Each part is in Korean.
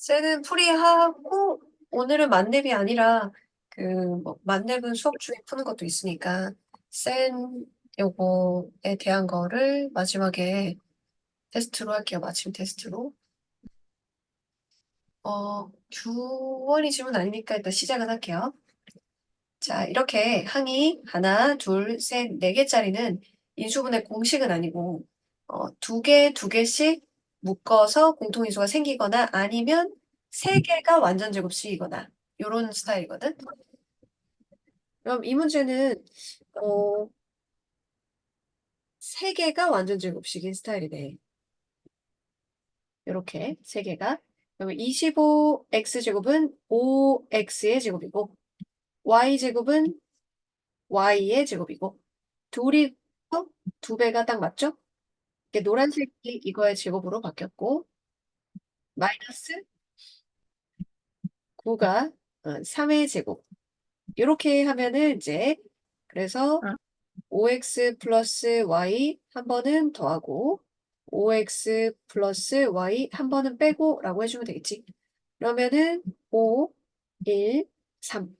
쟤는 풀이하고 오늘은 만렙이 아니라 뭐 만렙은 수업 중에 푸는 것도 있으니까 센 요거에 대한 거를 마지막에 테스트로 할게요. 마침 테스트로. 규원이 질문 아니니까 일단 시작은 할게요. 자, 이렇게 항이 하나, 둘, 셋, 네 개짜리는 인수분해 공식은 아니고 두 개, 두 개씩 묶어서 공통인수가 생기거나 아니면 세 개가 완전 제곱식이거나 요런 스타일이거든. 그럼 이 문제는 어, 세 개가 완전 제곱식인 스타일이네. 요렇게 세 개가. 그러면 25x제곱은 5x의 제곱이고 y제곱은 y의 제곱이고 둘이 두 배가 딱 맞죠? 이게 노란색이 이거의 제곱으로 바뀌었고 마이너스 9가 3의 제곱 이렇게 하면은 이제 그래서 5x 플러스 y 한 번은 더하고 5x 플러스 y 한 번은 빼고 라고 해주면 되겠지. 그러면은 5, 1, 3,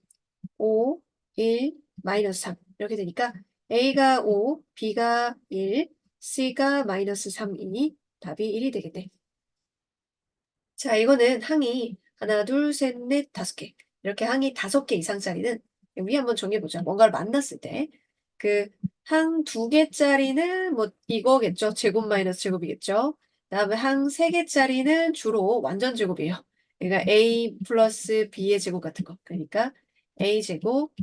5, 1, 마이너스 3 이렇게 되니까 a가 5, b가 1, c가 마이너스 3이니 답이 1이 되겠네. 자, 이거는 항이 하나, 둘, 셋, 넷, 다섯 개. 이렇게 항이 5개 이상짜리는 우리 한번 정해보자. 뭔가를 만났을 때. 항 2개짜리는 뭐 이거겠죠. 제곱 마이너스 제곱이겠죠. 다음에 항 3개짜리는 주로 완전 제곱이에요. 그러니까 a 플러스 b의 제곱 같은 거. 그러니까 a 제곱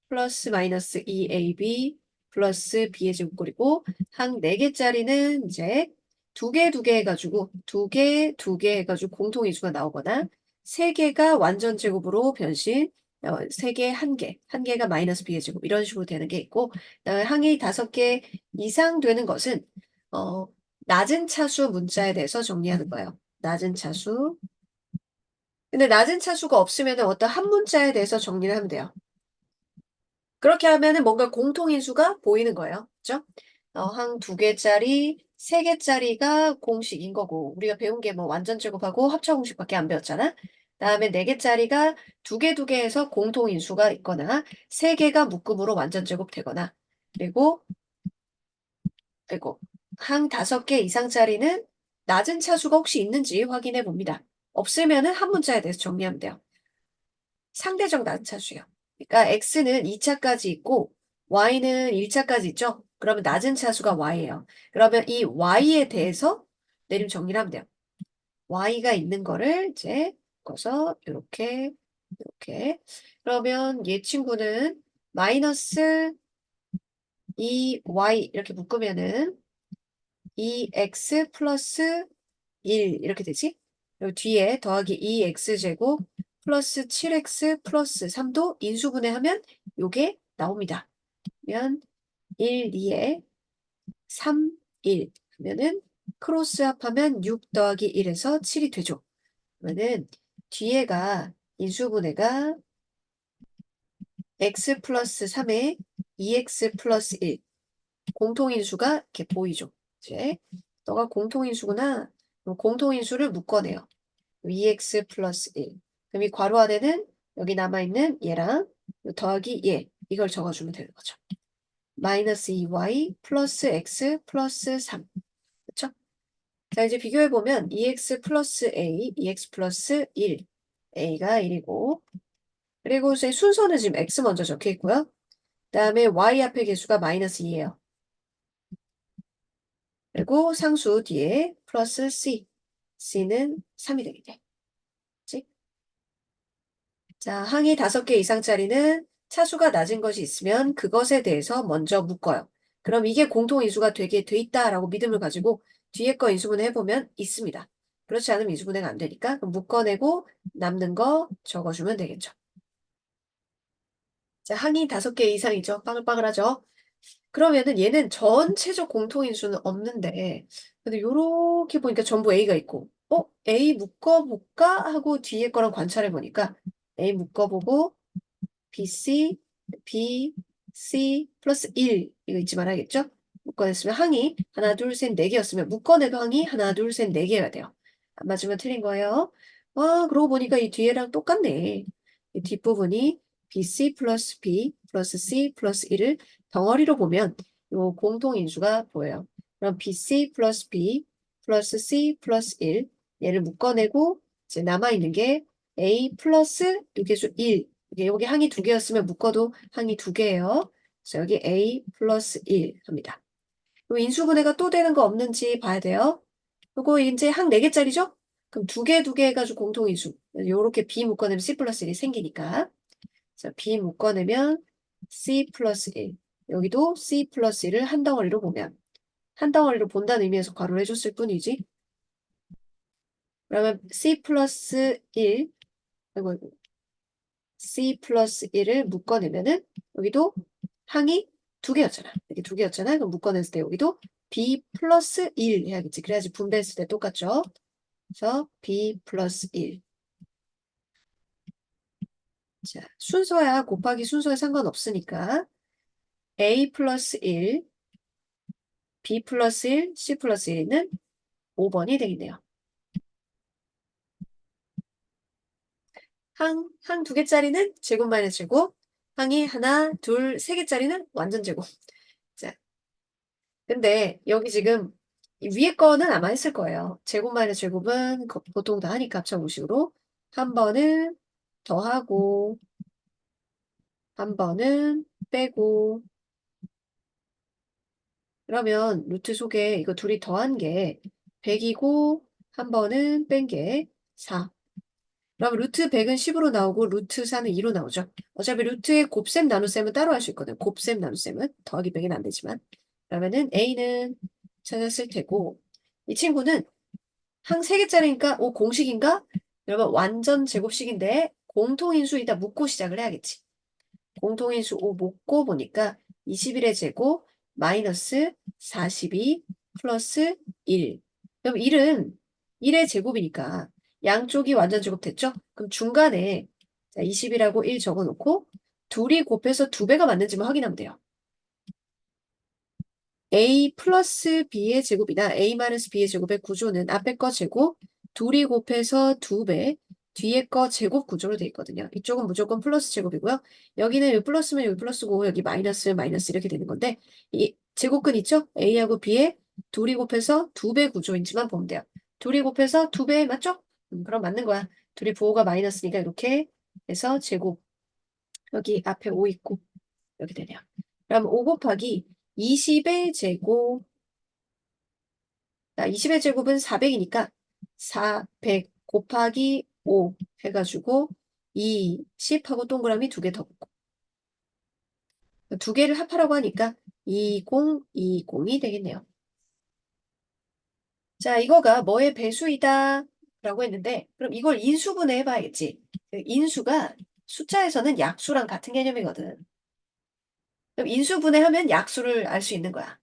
플러스 마이너스 2ab 플러스 b의 제곱꼴이고 항 4개짜리는 이제 두 개 해가지고 두 개 해가지고 공통인수가 나오거나 세 개가 완전 제곱으로 변신 세 개, 한 개가 마이너스 b의 제곱 이런 식으로 되는 게 있고 항이 5개 이상 되는 것은 어, 낮은 차수 문자에 대해서 정리하는 거예요. 낮은 차수. 근데 낮은 차수가 없으면 어떤 한 문자에 대해서 정리를 하면 돼요. 그렇게 하면은 뭔가 공통인수가 보이는 거예요. 그죠? 한 2개짜리, 3개짜리가 공식인 거고, 우리가 배운 게 뭐 완전 제곱하고 합차 공식밖에 안 배웠잖아? 다음에 4개짜리가 두 개 해서 공통인수가 있거나, 3개가 묶음으로 완전 제곱 되거나, 그리고, 그리고, 한 5개 이상짜리는 낮은 차수가 혹시 있는지 확인해 봅니다. 없으면은 한 문자에 대해서 정리하면 돼요. 상대적 난차수예요. 그러니까 x는 2차까지 있고 y는 1차까지 있죠. 그러면 낮은 차수가 y예요. 그러면 이 y에 대해서 내림 정리를 하면 돼요. y가 있는 거를 이제 묶어서 이렇게 그러면 얘 친구는 마이너스 2y 이렇게 묶으면은 2x 플러스 1 이렇게 되지? 그리고 뒤에 더하기 2x제곱 플러스 7x 플러스 3도 인수분해하면 요게 나옵니다. 그러면 1, 2에 3, 1 하면은 크로스합하면 6 더하기 1에서 7이 되죠. 그러면은 뒤에가 인수분해가 x 플러스 3에 2x 플러스 1 공통인수가 이렇게 보이죠. 이제 너가 공통인수구나. 그럼 공통인수를 묶어내요. 2x 플러스 1. 그럼 이 괄호 안에는 여기 남아있는 얘랑 더하기 얘. 이걸 적어주면 되는 거죠. 마이너스 2y 플러스 x 플러스 3. 그렇죠? 자, 이제 비교해보면 2x 플러스 a, 2x 플러스 1. a가 1이고 그리고 이제 순서는 지금 x 먼저 적혀 있고요. 다음에 y 앞에 개수가 마이너스 2예요. 그리고 상수 뒤에 플러스 c. c는 3이 되겠네. 그치? 자, 항이 5개 이상짜리는 차수가 낮은 것이 있으면 그것에 대해서 먼저 묶어요. 그럼 이게 공통인수가 되게 돼 있다라고 믿음을 가지고 뒤에 거 인수분해 해보면 있습니다. 그렇지 않으면 인수분해가 안 되니까 그럼 묶어내고 남는 거 적어주면 되겠죠. 자, 항이 5개 이상이죠. 빠글빠글하죠. 그러면은 얘는 전체적 공통인수는 없는데 근데 요렇게 보니까 전부 A가 있고 A 묶어볼까? 하고 뒤에 거랑 관찰해 보니까 A 묶어보고 BC, B, C 플러스 1 이거 잊지 말아야겠죠? 묶어냈으면 항이 하나, 둘, 셋, 네 개였으면 묶어내도 항이 하나, 둘, 셋, 네 개여야 돼요. 안 맞으면 틀린 거예요. 아, 그러고 보니까 이 뒤에랑 똑같네. 이 뒷부분이 BC 플러스 B 플러스 C 플러스 1을 덩어리로 보면 요 공통인수가 보여요. 그럼 BC 플러스 B 플러스 C 플러스 1 얘를 묶어내고 이제 남아있는 게 A 플러스 유계수 1. 이게 여기 항이 두 개였으면 묶어도 항이 두 개예요. 그래서 여기 A 플러스 1 합니다. 그럼 인수분해가 또 되는 거 없는지 봐야 돼요. 요거 이제 항 4개짜리죠? 그럼 두 개 해가지고 공통인수. 요렇게 B 묶어내면 C 플러스 1이 생기니까. 자, B 묶어내면 C 플러스 1. 여기도 C 플러스 1을 한 덩어리로 보면. 한 덩어리로 본다는 의미에서 괄호를 해줬을 뿐이지. 그러면 C 플러스 1, 아이고, 아이고. C 플러스 1을 묶어내면은 여기도 항이 두 개였잖아. 여기 두 개였잖아. 그럼 묶어냈을 때 여기도 B 플러스 1 해야겠지. 그래야지 분배했을 때 똑같죠. 그래서 B 플러스 1. 자, 순서야 곱하기 순서에 상관없으니까 A 플러스 1, B 플러스 1, C 플러스 1은 5번이 되겠네요. 항 두 개짜리는 제곱 마이너스 제곱, 항이 하나, 둘, 세 개짜리는 완전 제곱. 자, 근데 여기 지금 이 위에 거는 아마 했을 거예요. 제곱 마이너스 제곱은 보통 다 하니까 합쳐보식으로 한 번은 더하고 한 번은 빼고 그러면 루트 속에 이거 둘이 더한 게 100이고 한 번은 뺀 게 4. 그럼 루트 100은 10으로 나오고 루트 4는 2로 나오죠. 어차피 루트의 곱셈 나눗셈은 따로 할 수 있거든. 곱셈 나눗셈은 더하기 100은 안 되지만. 그러면은 A는 찾았을 테고 이 친구는 항 3개짜리니까 공식인가? 그러면 완전 제곱식인데 공통인수이다 묻고 시작을 해야겠지. 공통인수 5 묻고 보니까 21의 제곱 마이너스 42 플러스 1. 그럼 1의 제곱이니까 양쪽이 완전 제곱 됐죠? 그럼 중간에 20이라고 1 적어놓고 둘이 곱해서 2배가 맞는지만 확인하면 돼요. A 플러스 B의 제곱이나 A 마이너스 B의 제곱의 구조는 앞에 거 제곱, 둘이 곱해서 2배, 뒤에 거 제곱 구조로 되어 있거든요. 이쪽은 무조건 플러스 제곱이고요. 여기는 여기 플러스면 여기 플러스고 여기 마이너스면 마이너스 이렇게 되는 건데 이 제곱근 있죠? A하고 B의 둘이 곱해서 2배 구조인지만 보면 돼요. 둘이 곱해서 2배 맞죠? 그럼 맞는 거야. 둘이 부호가 마이너스니까 이렇게 해서 제곱 여기 앞에 5 있고 이렇게 되네요. 그럼 5 곱하기 20의 제곱 20의 제곱은 400이니까 400 곱하기 5 해가지고 20하고 동그라미 2개 더 붙고 두 개를 합하라고 하니까 2020이 되겠네요. 자, 이거가 뭐의 배수이다 라고 했는데 그럼 이걸 인수분해 해봐야겠지. 인수가 숫자에서는 약수랑 같은 개념이거든. 그럼 인수분해하면 약수를 알 수 있는 거야.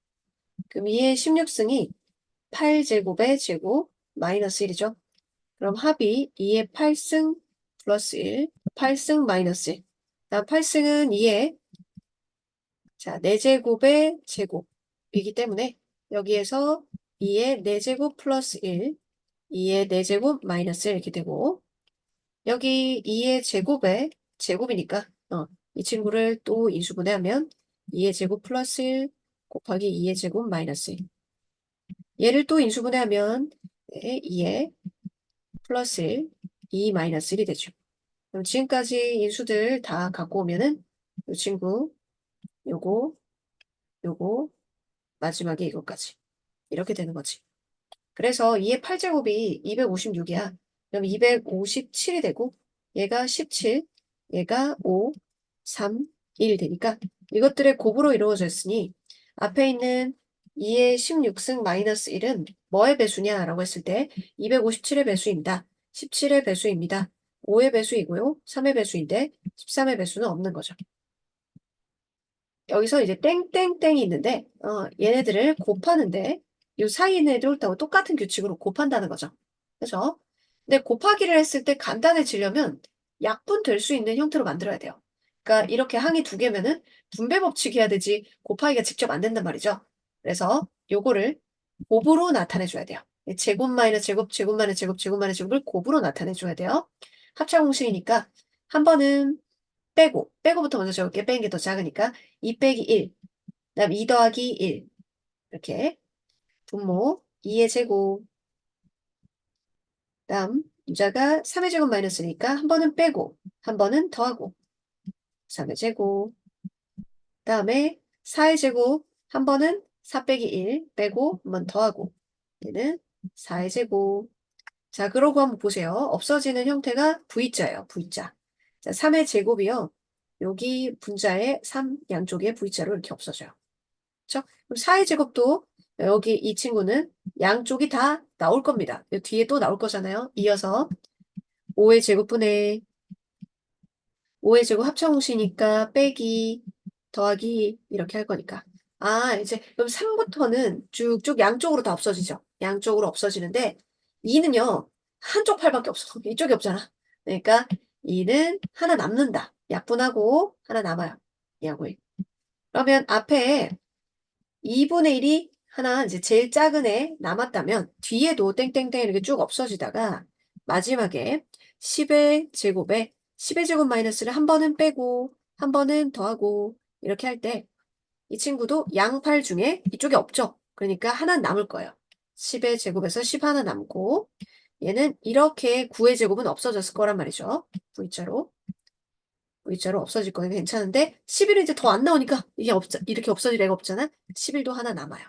그럼 2의 16승이 8제곱의 제곱 마이너스 1이죠. 그럼 합이 2의 8승 플러스 1, 8승 마이너스 1. 다음 8승은 2의 4제곱의 제곱이기 때문에 여기에서 2의 4제곱 플러스 1, 2의 4제곱 마이너스 1 이렇게 되고 여기 2의 제곱의 제곱이니까 이 친구를 또 인수분해하면 2의 제곱 플러스 1 곱하기 2의 제곱 마이너스 1. 얘를 또 인수분해하면 2의 플러스 1, 2 마이너스 1이 되죠. 그럼 지금까지 인수들 다 갖고 오면은 이 친구, 요거, 요거, 마지막에 이거까지. 이렇게 되는 거지. 그래서 2의 8제곱이 256이야. 그럼 257이 되고 얘가 17, 얘가 5, 3, 1 되니까 이것들의 곱으로 이루어져 있으니 앞에 있는 2의 16승 마이너스 1은 뭐의 배수냐라고 했을 때 257의 배수입니다. 17의 배수입니다. 5의 배수이고요. 3의 배수인데 13의 배수는 없는 거죠. 여기서 이제 땡땡땡이 있는데 얘네들을 곱하는데 이 사이 있는 애들 옳다고 똑같은 규칙으로 곱한다는 거죠. 그죠? 근데 곱하기를 했을 때 간단해지려면 약분 될 수 있는 형태로 만들어야 돼요. 그러니까 이렇게 항이 두 개면은 분배 법칙 해야 되지 곱하기가 직접 안 된단 말이죠. 그래서 요거를 곱으로 나타내 줘야 돼요. 제곱 마이너스 제곱, 제곱 마이너스 제곱, 제곱 마이너스 제곱을 곱으로 나타내줘야 돼요. 합차 공식이니까 한 번은 빼고부터 먼저 적을게. 빼는 게 더 작으니까 2 빼기 1, 그다음 2 더하기 1 이렇게 분모 2의 제곱, 다음 유자가 3의 제곱 마이너스니까 한 번은 빼고 한 번은 더하고 3의 제곱, 다음에 4의 제곱 한 번은 4 빼기 1 빼고 한 번 더하고 얘는 4의 제곱. 자, 그러고 한번 보세요. 없어지는 형태가 V자예요. V자. 자, 3의 제곱이요. 여기 분자의 3 양쪽에 V자로 이렇게 없어져요. 그렇죠? 그럼 4의 제곱도 여기 이 친구는 양쪽이 다 나올 겁니다. 이 뒤에 또 나올 거잖아요. 이어서 5의 제곱분의 5의 제곱 합쳐공식이니까 빼기 더하기 이렇게 할 거니까. 아, 이제 그럼 3부터는 쭉쭉 양쪽으로 다 없어지죠. 양쪽으로 없어지는데 2는요. 한쪽 팔밖에 없어. 이쪽이 없잖아. 그러니까 2는 하나 남는다. 약분하고 하나 남아요. 야구 그러면 앞에 2분의 1이 하나 이제 제일 작은 애 남았다면 뒤에도 땡땡땡 이렇게 쭉 없어지다가 마지막에 10의 제곱에 10의 제곱 마이너스를 한 번은 빼고 한 번은 더하고 이렇게 할 때 이 친구도 양팔 중에 이쪽에 없죠. 그러니까 하나 남을 거예요. 10의 제곱에서 10 하나 남고 얘는 이렇게 9의 제곱은 없어졌을 거란 말이죠. V자로. V자로 없어질 거니까 괜찮은데 11은 이제 더 안 나오니까 이게 이렇게 없어질 애가 없잖아. 11도 하나 남아요.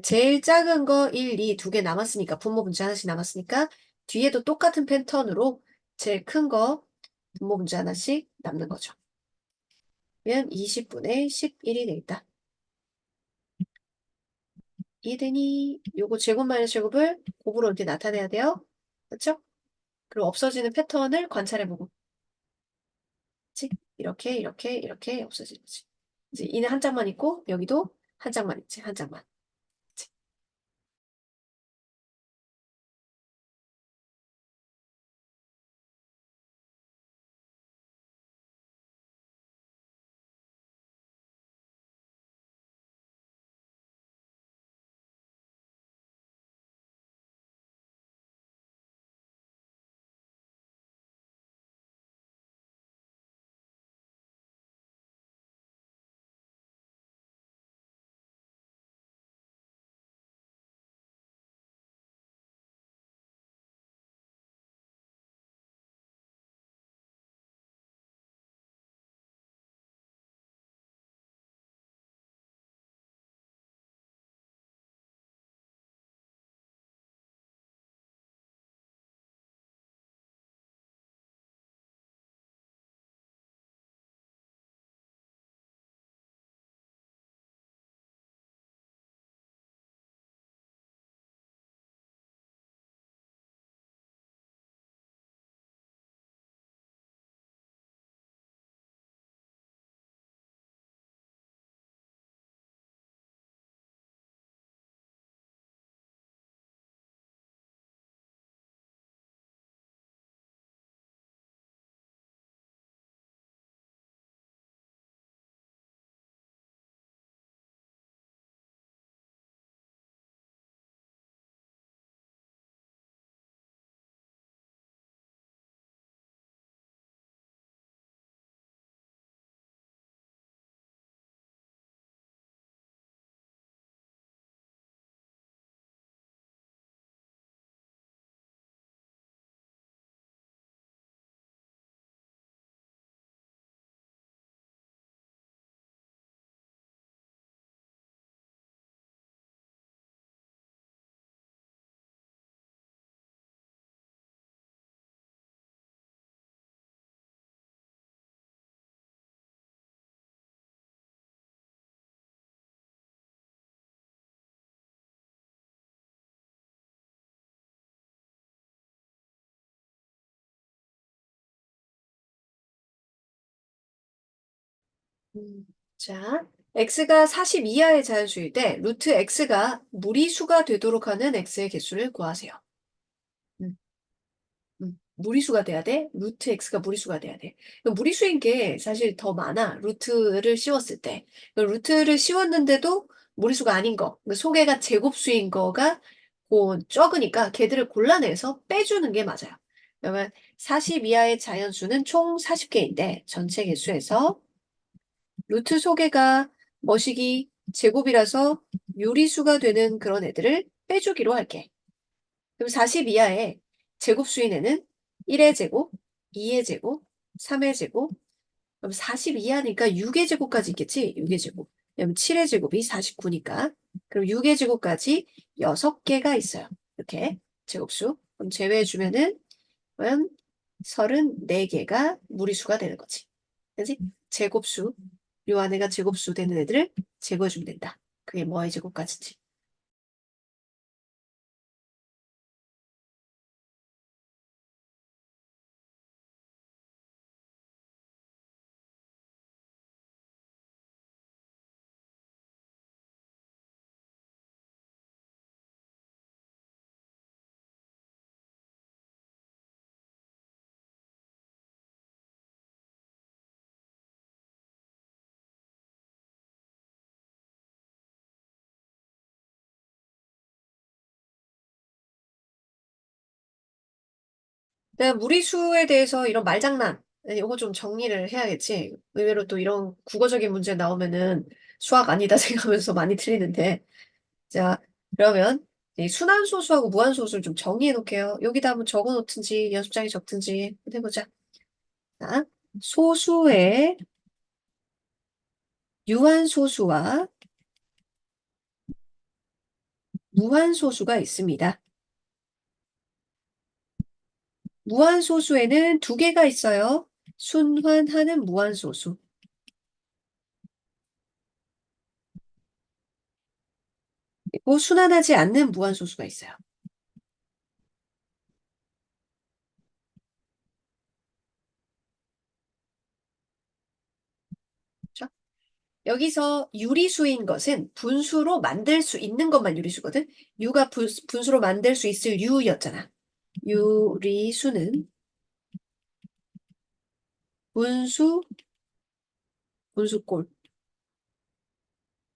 제일 작은 거 1, 2 두 개 남았으니까 분모 분자 하나씩 남았으니까 뒤에도 똑같은 패턴으로 제일 큰 거 분모 분자 하나씩 남는 거죠. 그러면 20분의 11이 되겠다. 이등이 요거 제곱 마이너스 제곱을 곱으로 이렇게 나타내야 돼요. 그렇죠? 그리고 없어지는 패턴을 관찰해보고 그치? 이렇게 이렇게 이렇게 없어지는 거지. 이제 이는 한 장만 있고 여기도 한 장만 있지. 한 장만. 그치? 자, x가 40 이하의 자연수일 때 루트 x가 무리수가 되도록 하는 x의 개수를 구하세요. 음, 무리수가 돼야 돼. 루트 x가 무리수가 돼야 돼. 그럼 무리수인 게 사실 더 많아. 루트를 씌웠을 때. 루트를 씌웠는데도 무리수가 아닌 거. 소개가 제곱수인 거가 적으니까 걔들을 골라내서 빼주는 게 맞아요. 그러면 40 이하의 자연수는 총 40개인데 전체 개수에서 루트 소개가 머시기 제곱이라서 유리수가 되는 그런 애들을 빼주기로 할게. 그럼 40 이하의 제곱수인 애는 1의 제곱, 2의 제곱, 3의 제곱, 그럼 40 이하니까 6의 제곱까지 있겠지? 6의 제곱. 그럼 7의 제곱이 49니까. 그럼 6의 제곱까지 6개가 있어요. 이렇게 제곱수. 그럼 제외해주면은 그러면 34개가 무리수가 되는 거지. 그지? 제곱수. 요 안에가 제곱수 되는 애들을 제거해주면 된다. 그게 뭐의 제곱까지지? 무리수에 대해서 이런 말장난, 이거 좀 정리를 해야겠지. 의외로 또 이런 국어적인 문제 나오면은 수학 아니다 생각하면서 많이 틀리는데. 자, 그러면 이 순환소수하고 무한소수를 좀 정리해 놓을게요. 여기다 한번 적어 놓든지 연습장에 적든지 해보자. 자, 소수의 유한소수와 무한소수가 있습니다. 무한소수에는 두 개가 있어요. 순환하는 무한소수. 그리고 순환하지 않는 무한소수가 있어요. 그렇죠? 여기서 유리수인 것은 분수로 만들 수 있는 것만 유리수거든. 유가 분수로 만들 수 있을 유였잖아. 유리수는 분수, 분수꼴.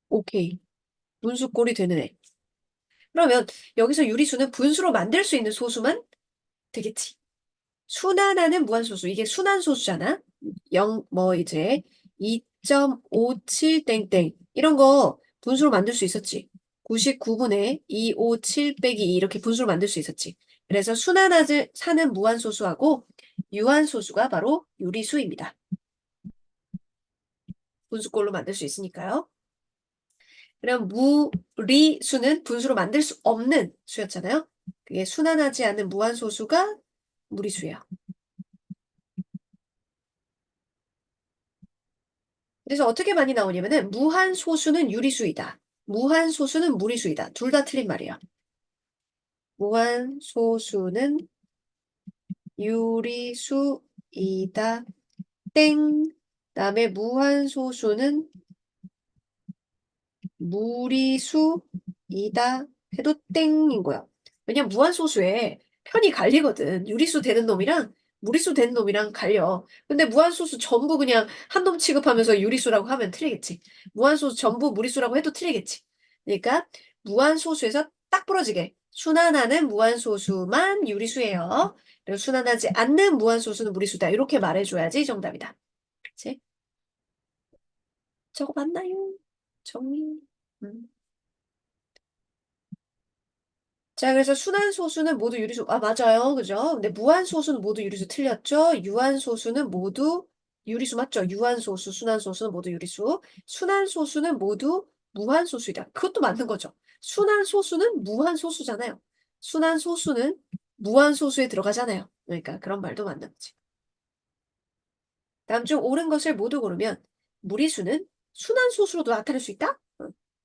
오케이. 분수꼴이 되는 애. 그러면 여기서 유리수는 분수로 만들 수 있는 소수만 되겠지. 순환하는 무한소수. 이게 순환소수잖아. 0, 이제 2.57 땡땡. 이런 거 분수로 만들 수 있었지. 99분의 257 빼기 2 이렇게 분수로 만들 수 있었지. 그래서 순환하지 사는 무한소수하고 유한소수가 바로 유리수입니다. 분수꼴로 만들 수 있으니까요. 그럼 무리수는 분수로 만들 수 없는 수였잖아요. 그게 순환하지 않는 무한소수가 무리수예요. 그래서 어떻게 많이 나오냐면은 무한소수는 유리수이다. 무한소수는 무리수이다. 둘 다 틀린 말이에요. 무한소수는 유리수이다. 땡. 그다음에 무한소수는 무리수이다 해도 땡인 거야. 왜냐면 무한소수에 편이 갈리거든. 유리수 되는 놈이랑 무리수 되는 놈이랑 갈려. 근데 무한소수 전부 그냥 한 놈 취급하면서 유리수라고 하면 틀리겠지. 무한소수 전부 무리수라고 해도 틀리겠지. 그러니까 무한소수에서 딱 부러지게 순환하는 무한소수만 유리수예요. 그리고 순환하지 않는 무한소수는 무리수다. 이렇게 말해줘야지 정답이다. 그치? 저거 맞나요? 정리. 음. 자, 그래서 순환소수는 모두 유리수, 맞아요. 그죠? 근데 무한소수는 모두 유리수 틀렸죠? 유한소수는 모두 유리수 맞죠? 유한소수, 순환소수는 모두 유리수. 순환소수는 모두 무한소수이다. 그것도 맞는 거죠. 순환소수는 무한소수잖아요. 순환소수는 무한소수에 들어가잖아요. 그러니까 그런 말도 맞는 거지. 다음 중 옳은 것을 모두 고르면 무리수는 순환소수로도 나타낼 수 있다?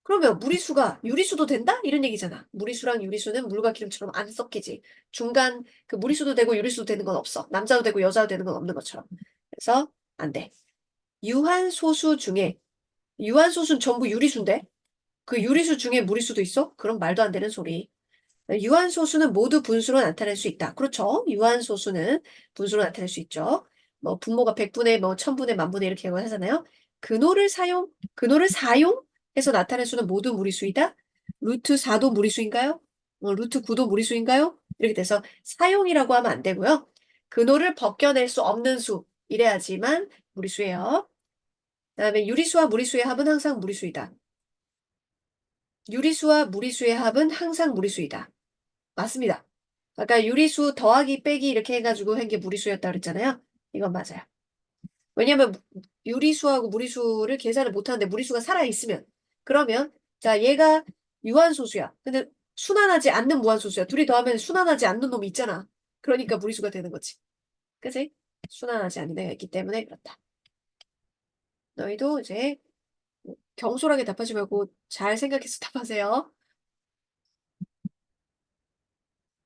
그러면 무리수가 유리수도 된다? 이런 얘기잖아. 무리수랑 유리수는 물과 기름처럼 안 섞이지. 중간 그 무리수도 되고 유리수도 되는 건 없어. 남자도 되고 여자도 되는 건 없는 것처럼. 그래서 안 돼. 유한소수 중에 유한소수는 전부 유리수인데 그 유리수 중에 무리수도 있어? 그럼 말도 안 되는 소리. 유한소수는 모두 분수로 나타낼 수 있다. 그렇죠? 유한소수는 분수로 나타낼 수 있죠. 분모가 100분의 1000분의 만분의 이렇게 하잖아요. 근호를 사용해서 나타낼 수는 모두 무리수이다. 루트 4도 무리수인가요? 루트 9도 무리수인가요? 이렇게 돼서 사용이라고 하면 안 되고요. 근호를 벗겨낼 수 없는 수 이래야지만 무리수예요. 그다음에 유리수와 무리수의 합은 항상 무리수이다. 유리수와 무리수의 합은 항상 무리수이다. 맞습니다. 아까 유리수 더하기 빼기 이렇게 해가지고 한 게 무리수였다 그랬잖아요. 이건 맞아요. 왜냐면 유리수하고 무리수를 계산을 못하는데 무리수가 살아있으면 그러면 자 얘가 유한소수야. 근데 순환하지 않는 무한소수야. 둘이 더하면 순환하지 않는 놈이 있잖아. 그러니까 무리수가 되는 거지. 그치? 순환하지 않는 애가 있기 때문에 그렇다. 너희도 이제 경솔하게 답하지 말고 잘 생각해서 답하세요.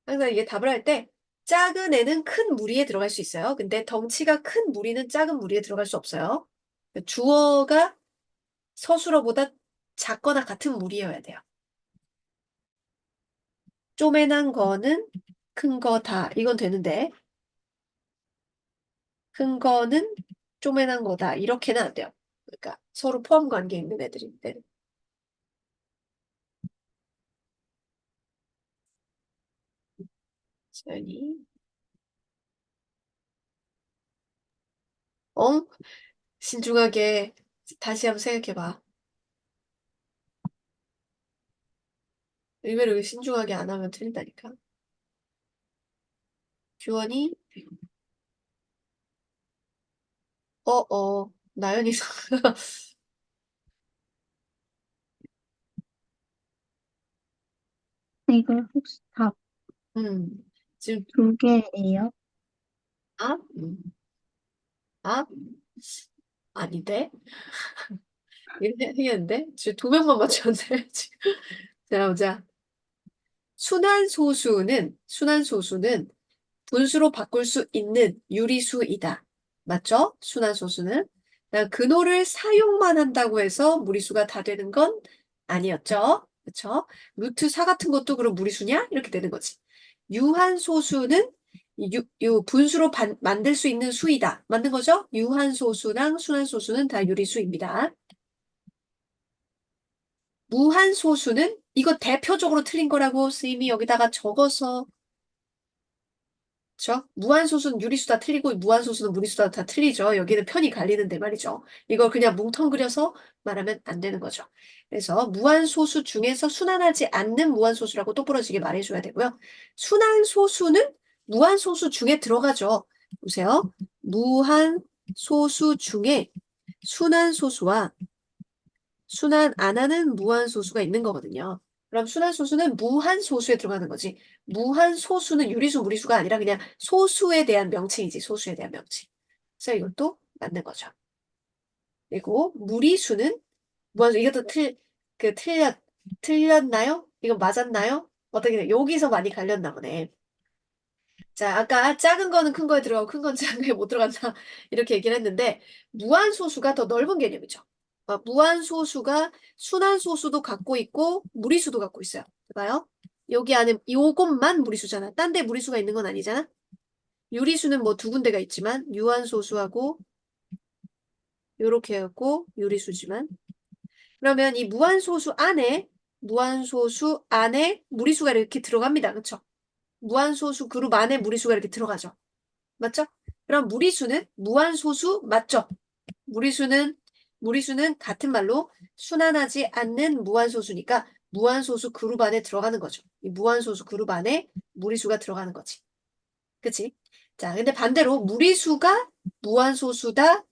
항상 이게 답을 할 때 작은 애는 큰 무리에 들어갈 수 있어요. 근데 덩치가 큰 무리는 작은 무리에 들어갈 수 없어요. 주어가 서술어보다 작거나 같은 무리여야 돼요. 쪼매난 거는 큰 거다. 이건 되는데 큰 거는 쪼매난 거다. 이렇게는 안 돼요. 그러니까 서로 포함 관계에 있는 애들인데. 서연이 어? 신중하게 다시 한번 생각해봐. 의외로 신중하게 안 하면 틀린다니까. 규원이 나연이 이거 혹시 답 지금 두 개예요? 앞? 앞? 아닌데? 이렇게 했는데? 지금 두 명만 맞췄는데? 지금. 자, 보자. 순환소수는 분수로 바꿀 수 있는 유리수이다. 맞죠? 순환소수는. 근호를 사용만 한다고 해서 무리수가 다 되는 건 아니었죠. 그렇죠? 루트 4 같은 것도 그럼 무리수냐? 이렇게 되는 거지. 유한소수는 분수로 만들 수 있는 수이다. 맞는 거죠? 유한소수랑 순환소수는 다 유리수입니다. 무한소수는 이거 대표적으로 틀린 거라고 스님이 여기다가 적어서 그렇죠? 무한소수는 유리수다 틀리고 무한소수는 무리수다 다 틀리죠. 여기는 편이 갈리는데 말이죠. 이걸 그냥 뭉텅그려서 말하면 안 되는 거죠. 그래서 무한소수 중에서 순환하지 않는 무한소수라고 똑부러지게 말해줘야 되고요. 순환소수는 무한소수 중에 들어가죠. 보세요. 무한소수 중에 순환소수와 순환 안 하는 무한소수가 있는 거거든요. 그럼 순환소수는 무한소수에 들어가는 거지. 무한소수는 유리수, 무리수가 아니라 그냥 소수에 대한 명칭이지. 소수에 대한 명칭. 그래서 이것도 맞는 거죠. 그리고 무리수는 이것도 틀렸나요? 이거 맞았나요? 어떻게 돼? 여기서 많이 갈렸나 보네. 자, 아까 작은 거는 큰 거에 들어가고 큰 건 작은 거에 못 들어간다. 이렇게 얘기를 했는데, 무한소수가 더 넓은 개념이죠. 무한소수가 순환소수도 갖고 있고, 무리수도 갖고 있어요. 봐요. 여기 안에 요것만 무리수잖아. 딴 데 무리수가 있는 건 아니잖아. 유리수는 뭐 두 군데가 있지만, 유한소수하고, 요렇게 해갖고, 유리수지만. 그러면 이 무한소수 안에 무리수가 이렇게 들어갑니다. 그쵸? 무한소수 그룹 안에 무리수가 이렇게 들어가죠. 맞죠? 그럼 무리수는 무한소수 맞죠? 무리수는 무리수는 같은 말로 순환하지 않는 무한소수니까 무한소수 그룹 안에 들어가는 거죠. 이 무한소수 그룹 안에 무리수가 들어가는 거지. 그치? 자, 근데 반대로 무리수가 무한소수다라고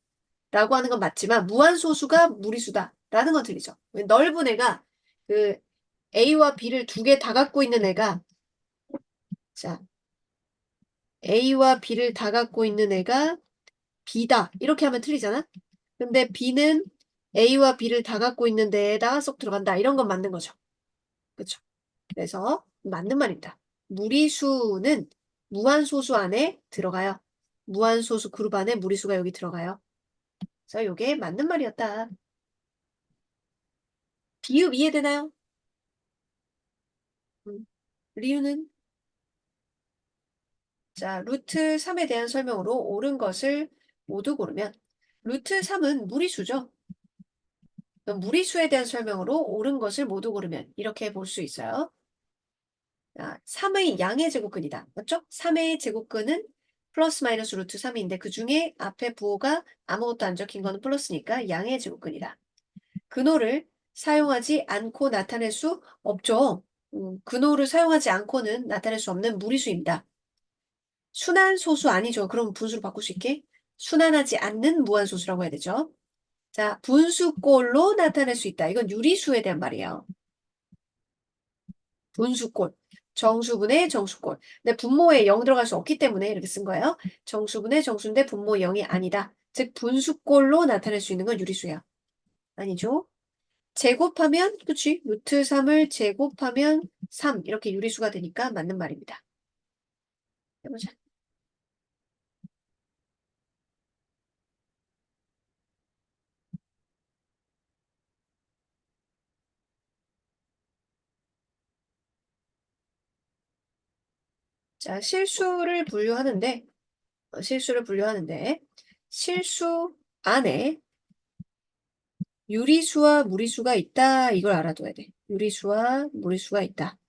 하는 건 맞지만 무한소수가 무리수다라는 건 틀리죠. 넓은 애가 그 A와 B를 두 개 다 갖고 있는 애가 자, A와 B를 다 갖고 있는 애가 B다. 이렇게 하면 틀리잖아? 근데 B는 A와 B를 다 갖고 있는 데에다가 쏙 들어간다. 이런 건 맞는 거죠. 그렇죠? 그래서 맞는 말입니다. 무리수는 무한소수 안에 들어가요. 무한소수 그룹 안에 무리수가 여기 들어가요. 그래서 이게 맞는 말이었다. 비읍 이해되나요? 음, 리유는 자, 루트 3에 대한 설명으로 옳은 것을 모두 고르면 루트 3은 무리수죠. 무리수에 대한 설명으로 옳은 것을 모두 고르면 이렇게 볼 수 있어요. 3의 양의 제곱근이다. 맞죠? 3의 제곱근은 플러스 마이너스 루트 3인데 그 중에 앞에 부호가 아무것도 안 적힌 거는 플러스니까 양의 제곱근이다. 근호를 사용하지 않고 나타낼 수 없죠. 근호를 사용하지 않고는 나타낼 수 없는 무리수입니다. 순환소수 아니죠. 그럼 분수로 바꿀 수 있게 순환하지 않는 무한소수라고 해야 되죠. 자, 분수꼴로 나타낼 수 있다. 이건 유리수에 대한 말이에요. 분수꼴. 정수분의 정수꼴. 근데 분모에 0 들어갈 수 없기 때문에 이렇게 쓴 거예요. 정수분의 정수인데 분모 0이 아니다. 즉 분수꼴로 나타낼 수 있는 건 유리수야. 아니죠? 제곱하면 그치? 루트 3을 제곱하면 3 이렇게 유리수가 되니까 맞는 말입니다. 해보자. 자, 실수를 분류하는데 실수 안에 유리수와 무리수가 있다. 이걸 알아둬야 돼. 유리수와 무리수가 있다.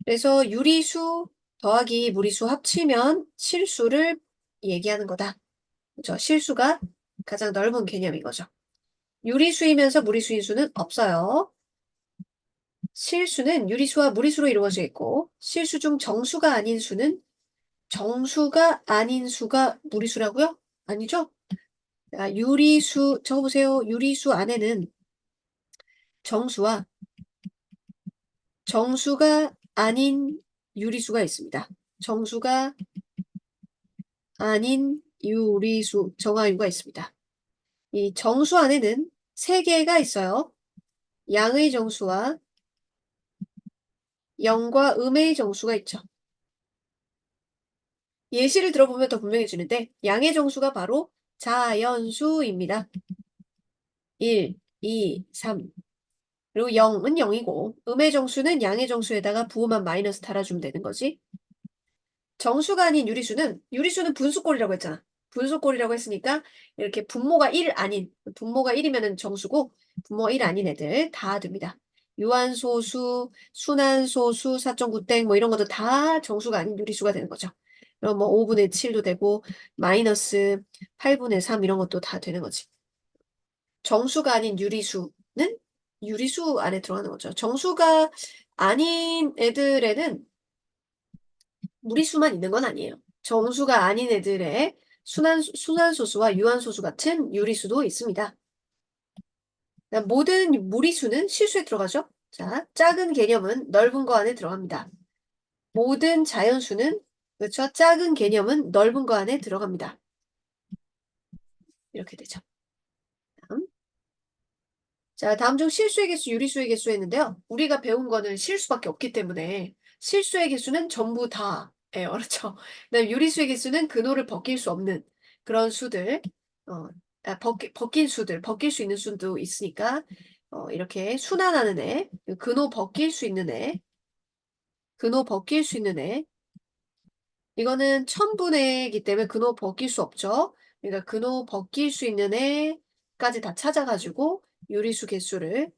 그래서 유리수 더하기 무리수 합치면 실수를 얘기하는 거다. 그죠? 실수가 가장 넓은 개념인 거죠. 유리수이면서 무리수인 수는 없어요. 실수는 유리수와 무리수로 이루어져 있고 실수 중 정수가 아닌 수는 정수가 아닌 수가 무리수라고요? 아니죠? 유리수 적어보세요. 유리수 안에는 정수와 정수가 아닌 유리수가 있습니다. 정수가 아닌 유리수 정하유가 있습니다. 이 정수 안에는 세 개가 있어요. 양의 정수와 영과 음의 정수가 있죠. 예시를 들어보면 더 분명해지는데 양의 정수가 바로 자연수입니다. 1, 2, 3. 그리고 0은 0이고 음의 정수는 양의 정수에다가 부호만 마이너스 달아주면 되는 거지. 정수가 아닌 유리수는 분수꼴이라고 했잖아. 분수꼴이라고 했으니까 이렇게 분모가 1 아닌, 분모가 1이면은 정수고 분모가 1 아닌 애들 다 됩니다. 유한소수, 순환소수, 4.9땡 뭐 이런 것도 다 정수가 아닌 유리수가 되는 거죠. 그럼 뭐 5분의 7도 되고 마이너스 8분의 3 이런 것도 다 되는 거지. 정수가 아닌 유리수는 유리수 안에 들어가는 거죠. 정수가 아닌 애들에는 무리수만 있는 건 아니에요. 정수가 아닌 애들의 순환소수와 유한소수 같은 유리수도 있습니다. 모든 무리수는 실수에 들어가죠. 자, 작은 개념은 넓은 거 안에 들어갑니다. 모든 자연수는 그렇죠. 작은 개념은 넓은 거 안에 들어갑니다. 이렇게 되죠. 다음. 자, 다음 중 실수의 개수, 유리수의 개수 했는데요. 우리가 배운 거는 실수밖에 없기 때문에 실수의 개수는 전부 다 그렇죠. 그다음에 유리수의 개수는 근호를 벗길 수 없는 그런 수들, 벗길 수 있는 수도 있으니까 이렇게 순환하는 애, 근호 벗길 수 있는 애, 근호 벗길 수 있는 애. 이거는 천분의이기 때문에 근호 벗길 수 없죠. 그러니까 근호 벗길 수 있는 애까지 다 찾아가지고 유리수 개수를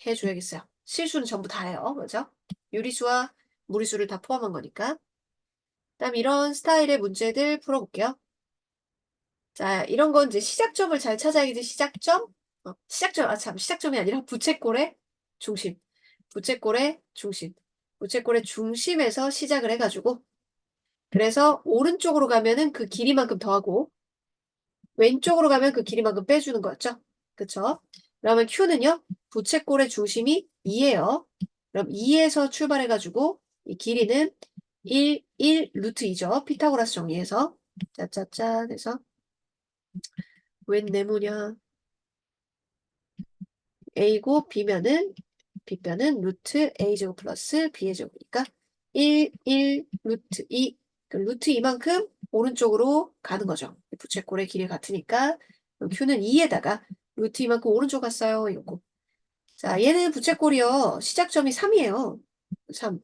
해줘야겠어요. 실수는 전부 다예요. 그죠? 유리수와 무리수를 다 포함한 거니까. 그다음 이런 스타일의 문제들 풀어볼게요. 자, 이런 건 이제 시작점을 잘 찾아야겠지. 시작점? 시작점이 아니라 부채꼴의 중심. 부채꼴의 중심. 부채꼴의 중심에서 시작을 해가지고 그래서 오른쪽으로 가면은 그 길이만큼 더하고 왼쪽으로 가면 그 길이만큼 빼주는 거였죠. 그쵸? 그러면 Q는요. 부채꼴의 중심이 2예요. 그럼 2에서 출발해가지고 이 길이는 1 루트 2죠. 피타고라스 정리해서 짜짜짠 해서 웬 네모냐. A고 B변은 루트 A제곱 플러스 B의 제곱이니까 1 루트 2 루트 2만큼 오른쪽으로 가는 거죠. 부채꼴의 길이 같으니까 그럼 Q는 2에다가 루트 2만큼 오른쪽 갔어요. 이거. 자, 얘는 부채꼴이요. 시작점이 3이에요. 3.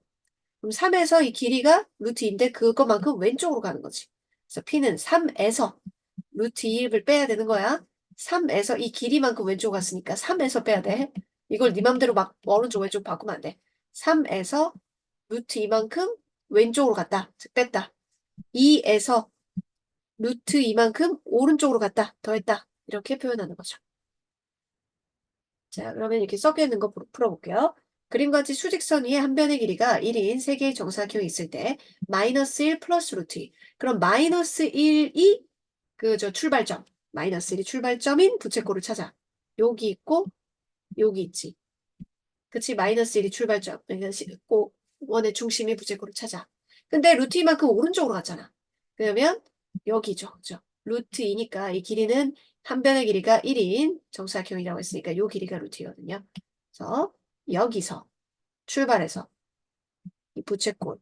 그럼 3에서 이 길이가 루트 2인데 그것만큼 왼쪽으로 가는 거지. 그래서 P는 3에서 루트 2를 빼야 되는 거야. 3에서 이 길이만큼 왼쪽 갔으니까 3에서 빼야 돼. 이걸 네 맘대로 막 오른쪽 왼쪽 바꾸면 안 돼. 3에서 루트 이만큼 왼쪽으로 갔다. 즉 뺐다. 2에서 루트 이만큼 오른쪽으로 갔다. 더했다. 이렇게 표현하는 거죠. 자, 그러면 이렇게 섞여 있는 거 풀어볼게요. 그림같이 수직선 위에 한 변의 길이가 1인 세 개의 정사각형이 있을 때 마이너스 1 플러스 루트 2. 그럼 마이너스 1이 저 출발점. 마이너스 1이 출발점인 부채꼴을 찾아. 여기 있고 여기 있지. 그치? 마이너스 1이 출발점. 그러니까 꼭 원의 중심이 부채꼴을 찾아. 근데 루트 2만큼 오른쪽으로 갔잖아. 그러면 여기죠. 그죠? 루트 2니까 이 길이는 한 변의 길이가 1인 정사각형이라고 했으니까 이 길이가 루트 2거든요. 그래서 여기서 출발해서 이 부채꼴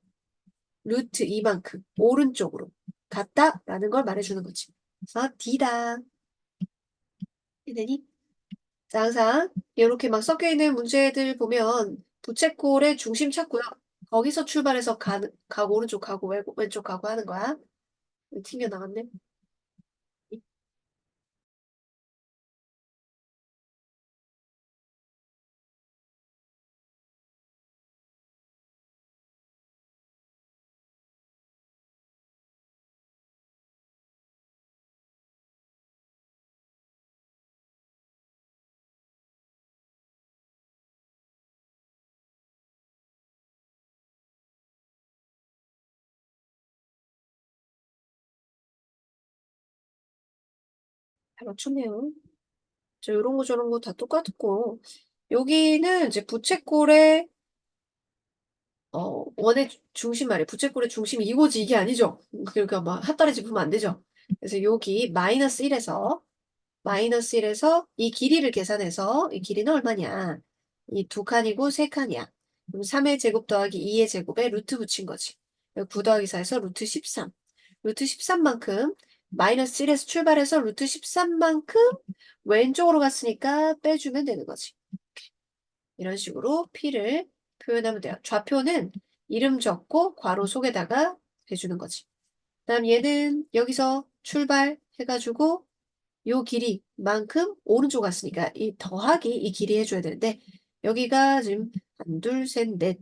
루트 2만큼 오른쪽으로 갔다라는 걸 말해주는 거지. 그래서 D다. 이되니? 자, 항상 이렇게 막 섞여 있는 문제들 보면 부채꼴의 중심 찾고요. 거기서 출발해서 가고 오른쪽 가고 왼쪽 가고 하는 거야. 튕겨 나갔네. 잘 맞췄네요. 저 이런 거 저런 거 다 똑같고 여기는 이제 부채꼴의 원의 중심 말이에요. 부채꼴의 중심이 이거지 이게 아니죠. 그러니까 막 핫다리 짚으면 안 되죠. 그래서 여기 마이너스 1에서 이 길이를 계산해서 이 길이는 얼마냐? 이 두 칸이고 세 칸이야. 그럼 3의 제곱 더하기 2의 제곱에 루트 붙인 거지. 9 더하기 4에서 루트 13. 루트 13만큼 마이너스 1에서 출발해서 루트 13만큼 왼쪽으로 갔으니까 빼주면 되는 거지. 이런 식으로 P를 표현하면 돼요. 좌표는 이름 적고 괄호 속에다가 해주는 거지. 그다음 얘는 여기서 출발해가지고 요 길이만큼 오른쪽 갔으니까 이 더하기 이 길이 해줘야 되는데 여기가 지금 한, 둘, 셋, 넷,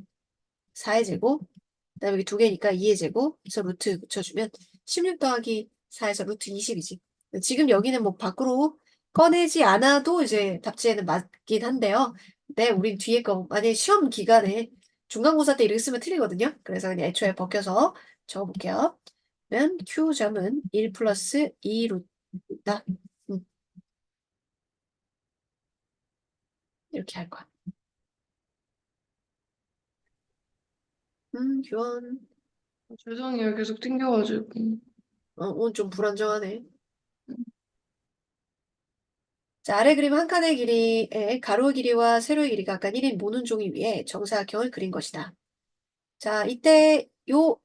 4의 제곱 그다음에 여기 두 개니까 2의 제곱 그래서 루트 붙여주면 16 더하기 4에서 루트 20이지. 지금 여기는 뭐 밖으로 꺼내지 않아도 이제 답지에는 맞긴 한데요. 근데 우린 뒤에 거 만약에 시험 기간에 중간고사 때 이렇게 쓰면 틀리거든요. 그래서 그냥 애초에 벗겨서 적어볼게요. 그러면 Q점은 1 플러스 2 루트다. 이렇게 할 거야. 교환. 죄송해요. 계속 튕겨가지고. 오늘 좀 불안정하네. 자, 아래 그림 한 칸의 길이에 가로 길이와 세로의 길이가 각각 1인 모는 종이 위에 정사각형을 그린 것이다. 자, 이때 요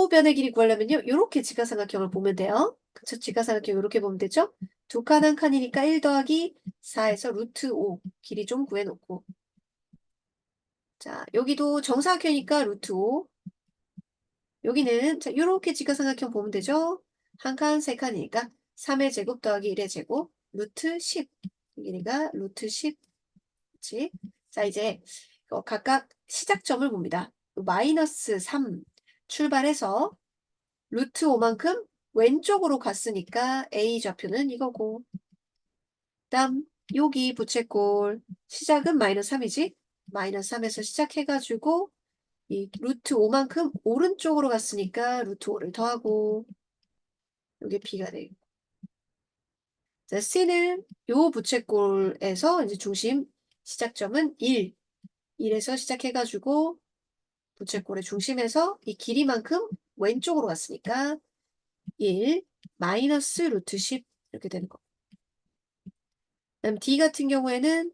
변의 길이 구하려면요. 요렇게 직각삼각형을 보면 돼요. 그쵸? 직각삼각형 요렇게 보면 되죠? 두 칸 한 칸이니까 1 더하기 4에서 루트 5 길이 좀 구해놓고 자, 여기도 정사각형이니까 루트 5 여기는 자, 요렇게 직각삼각형 보면 되죠? 한 칸, 세 칸이니까 3의 제곱 더하기 1의 제곱 루트 10 길이가 루트 10 그치? 자, 이제 각각 시작점을 봅니다. 마이너스 3 출발해서 루트 5만큼 왼쪽으로 갔으니까 A 좌표는 이거고 다음 여기 부채꼴 시작은 마이너스 3이지? 마이너스 3에서 시작해가지고 이 루트 5만큼 오른쪽으로 갔으니까 루트 5를 더하고 이게 B가 되고 자, C는 요 부채꼴에서 이제 중심 시작점은 1에서 시작해가지고 부채꼴의 중심에서 이 길이만큼 왼쪽으로 갔으니까 1 마이너스 루트 10 이렇게 되는 거. 그다음 D 같은 경우에는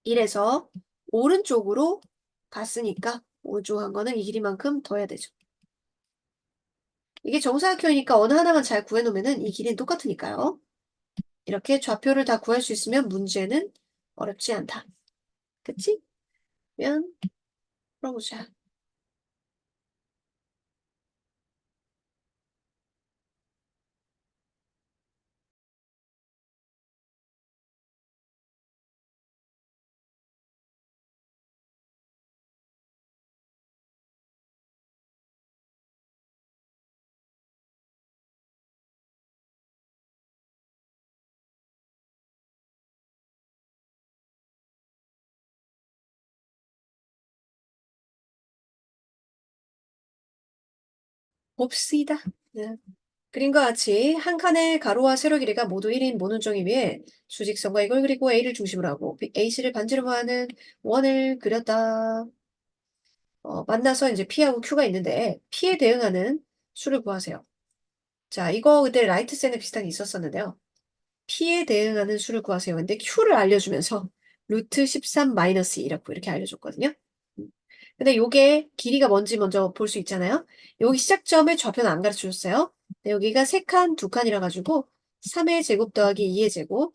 1에서 오른쪽으로 갔으니까 오른쪽 간 거는 이 길이만큼 더해야 되죠. 이게 정사각형이니까 어느 하나만 잘 구해놓으면 이 길이는 똑같으니까요. 이렇게 좌표를 다 구할 수 있으면 문제는 어렵지 않다. 그치? 그러면 풀어보자. 봅시다. 네. 그림과 같이 한 칸의 가로와 세로 길이가 모두 1인 모눈종이 위에 수직선과 이걸 그리고 A를 중심으로 하고 AC를 반지름으로 하는 원을 그렸다. 만나서 이제 P하고 Q가 있는데 P에 대응하는 수를 구하세요. 자, 이거 그때 라이트센에 비슷한 게 있었었는데요. P에 대응하는 수를 구하세요. 근데 Q를 알려주면서 루트 13 마이너스 2라고 이렇게 알려줬거든요. 근데 요게 길이가 뭔지 먼저 볼 수 있잖아요. 여기 시작점을 좌표는 안 가르쳐 줬어요. 근데 여기가 3칸, 2칸이라 가지고 3의 제곱 더하기 2의 제곱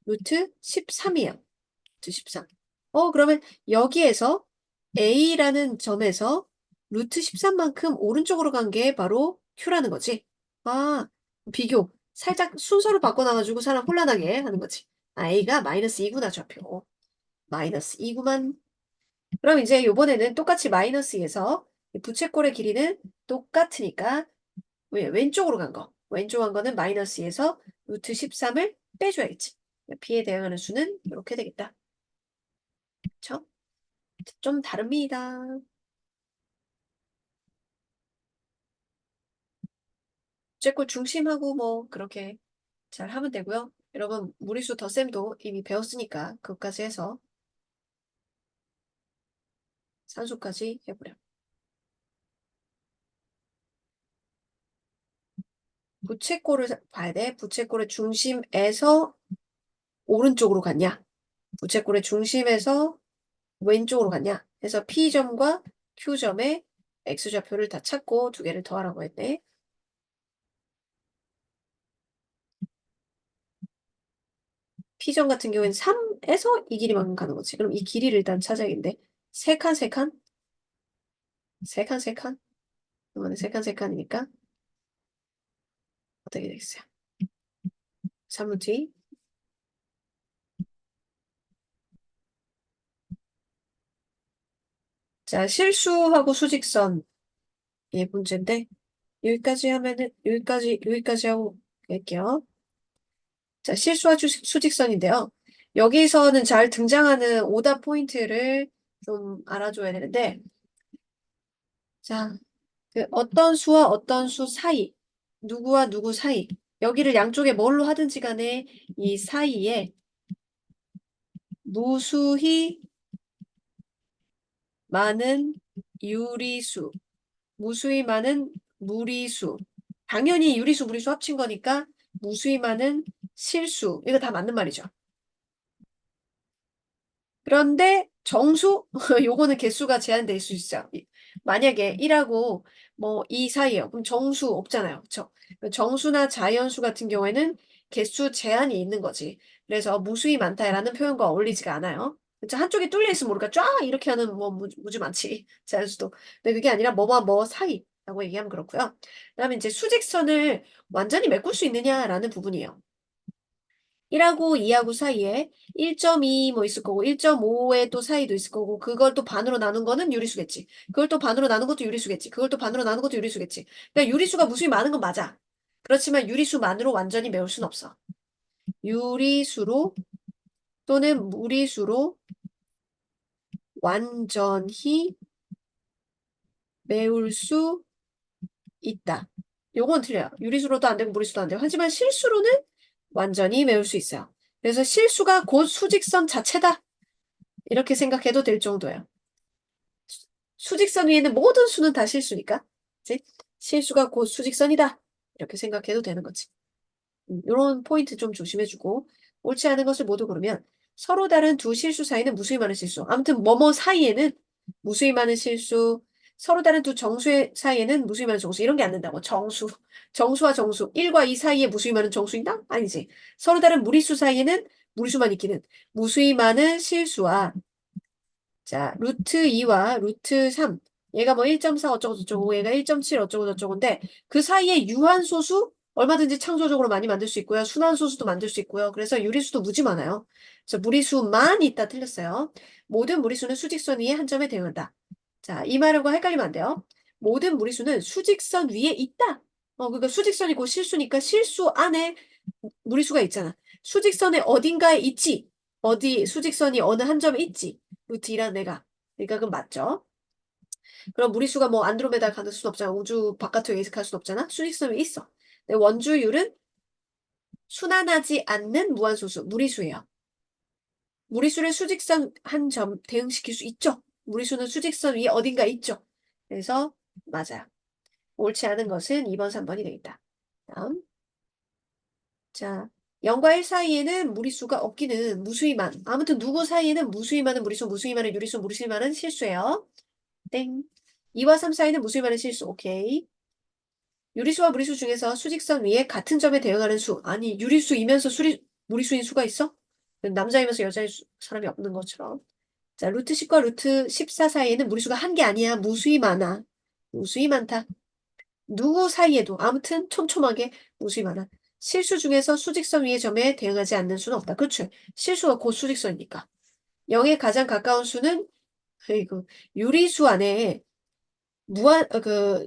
루트 13이에요. 루트 13. 그러면 여기에서 A라는 점에서 루트 13만큼 오른쪽으로 간 게 바로 Q라는 거지. 아, 비교. 살짝 순서를 바꿔놔가지고 사람 혼란하게 하는 거지. A가 마이너스 2구나 좌표. 마이너스 2구만. 그럼 이제 요번에는 똑같이 마이너스에서 부채꼴의 길이는 똑같으니까 왼쪽으로 간 거. 왼쪽 간 거는 마이너스에서 루트 13을 빼줘야겠지. B에 대응하는 수는 이렇게 되겠다. 그쵸? 좀 다릅니다. 부채꼴 중심하고 뭐 그렇게 잘 하면 되고요. 여러분 무리수 덧셈도 이미 배웠으니까 그것까지 해서 산수까지 해보렴. 부채꼴을 봐야 돼. 부채꼴의 중심에서 오른쪽으로 갔냐? 부채꼴의 중심에서 왼쪽으로 갔냐? 해서 P점과 Q점의 X좌표를 다 찾고 두 개를 더하라고 했네. P점 같은 경우에는 3에서 이 길이만큼 가는 거지. 그럼 이 길이를 일단 찾아야겠는데. 세 칸, 세 칸? 세 칸, 세 칸? 이번에 세 칸, 세 칸이니까 어떻게 되겠어요? 3루트 2. 자, 실수하고 수직선. 예, 문제인데. 여기까지 하면은, 여기까지 하고 갈게요. 자, 실수와 수직선인데요. 여기서는 잘 등장하는 오답 포인트를 좀 알아줘야 되는데, 자, 그 어떤 수와 어떤 수 사이, 누구와 누구 사이, 여기를 양쪽에 뭘로 하든지 간에 이 사이에 무수히 많은 유리수, 무수히 많은 무리수, 당연히 유리수, 무리수 합친 거니까 무수히 많은 실수, 이거 다 맞는 말이죠. 그런데 정수? 요거는 개수가 제한돼 있을 수 있어요. 만약에 1하고 뭐 2 사이에요. 그럼 정수 없잖아요. 그쵸? 정수나 자연수 같은 경우에는 개수 제한이 있는 거지. 그래서 무수히 많다라는 표현과 어울리지가 않아요. 그쵸? 한쪽이 뚫려 있으면 모르니까 쫙 이렇게 하는 뭐 무지 많지. 자연수도. 근데 그게 아니라 뭐와 뭐 사이라고 얘기하면 그렇고요. 그다음에 이제 수직선을 완전히 메꿀 수 있느냐라는 부분이에요. 1하고 2하고 사이에 1.2 뭐 있을 거고 1.5의 또 사이도 있을 거고 그걸 또 반으로 나눈 거는 유리수겠지. 그걸 또 반으로 나눈 것도 유리수겠지. 그걸 또 반으로 나눈 것도 유리수겠지. 그러니까 유리수가 무수히 많은 건 맞아. 그렇지만 유리수만으로 완전히 메울 순 없어. 유리수로 또는 무리수로 완전히 메울 수 있다. 요건 틀려요. 유리수로도 안 되고 무리수도 안 되고. 하지만 실수로는 완전히 메울 수 있어요. 그래서 실수가 곧 수직선 자체다. 이렇게 생각해도 될 정도예요. 수직선 위에는 모든 수는 다 실수니까. 그치? 실수가 곧 수직선이다. 이렇게 생각해도 되는 거지. 이런 포인트 좀 조심해주고 옳지 않은 것을 모두 고르면 서로 다른 두 실수 사이는 무수히 많은 실수. 아무튼 뭐뭐 사이에는 무수히 많은 실수, 서로 다른 두 정수 사이에는 무수히 많은 정수. 이런 게 안 된다고. 정수. 정수와 정수. 1과 2 사이에 무수히 많은 정수 있나? 아니지. 서로 다른 무리수 사이에는 무리수만 있기는 무수히 많은 실수와 자, 루트 2와 루트 3. 얘가 뭐 1.4 어쩌고 저쩌고, 얘가 1.7 어쩌고 저쩌고인데, 그 사이에 유한소수 얼마든지 창조적으로 많이 만들 수 있고요. 순환소수도 만들 수 있고요. 그래서 유리수도 무지 많아요. 그래서 무리수만 있다 틀렸어요. 모든 무리수는 수직선 위에 한 점에 대응한다. 자, 이 말과 헷갈리면 안 돼요. 모든 무리수는 수직선 위에 있다. 그러니까 수직선이 곧 실수니까 실수 안에 무리수가 있잖아. 수직선의 어딘가에 있지. 수직선이 어느 한 점에 있지. 루트 2란 내가. 그러니까 그건 맞죠? 그럼 무리수가 뭐 안드로메다 가는 수는 없잖아. 우주 바깥으로 예측할 수는 없잖아. 수직선 위에 있어. 근데 원주율은 순환하지 않는 무한소수, 무리수예요. 무리수를 수직선 한 점 대응시킬 수 있죠. 무리수는 수직선 위에 어딘가 있죠. 그래서 맞아요. 옳지 않은 것은 2번, 3번이 되겠다. 다음. 자, 0과 1 사이에는 무리수가 없기는 무수히 많. 아무튼 누구 사이에는 무수히 많은 무리수, 무수히 많은 유리수, 무수히 많은 실수예요. 땡. 2와 3 사이는 무수히 많은 실수. 오케이. 유리수와 무리수 중에서 수직선 위에 같은 점에 대응하는 수. 아니, 유리수이면서 무리수인 수가 있어? 남자이면서 여자인 사람이 없는 것처럼. 자, 루트 10과 루트 14 사이에는 무리수가 한 게 아니야. 무수히 많아. 무수히 많다. 누구 사이에도 아무튼 촘촘하게 무수히 많아. 실수 중에서 수직선 위의 점에 대응하지 않는 수는 없다. 그렇죠? 실수가 곧 수직선이니까. 0에 가장 가까운 수는 그 유리수 안에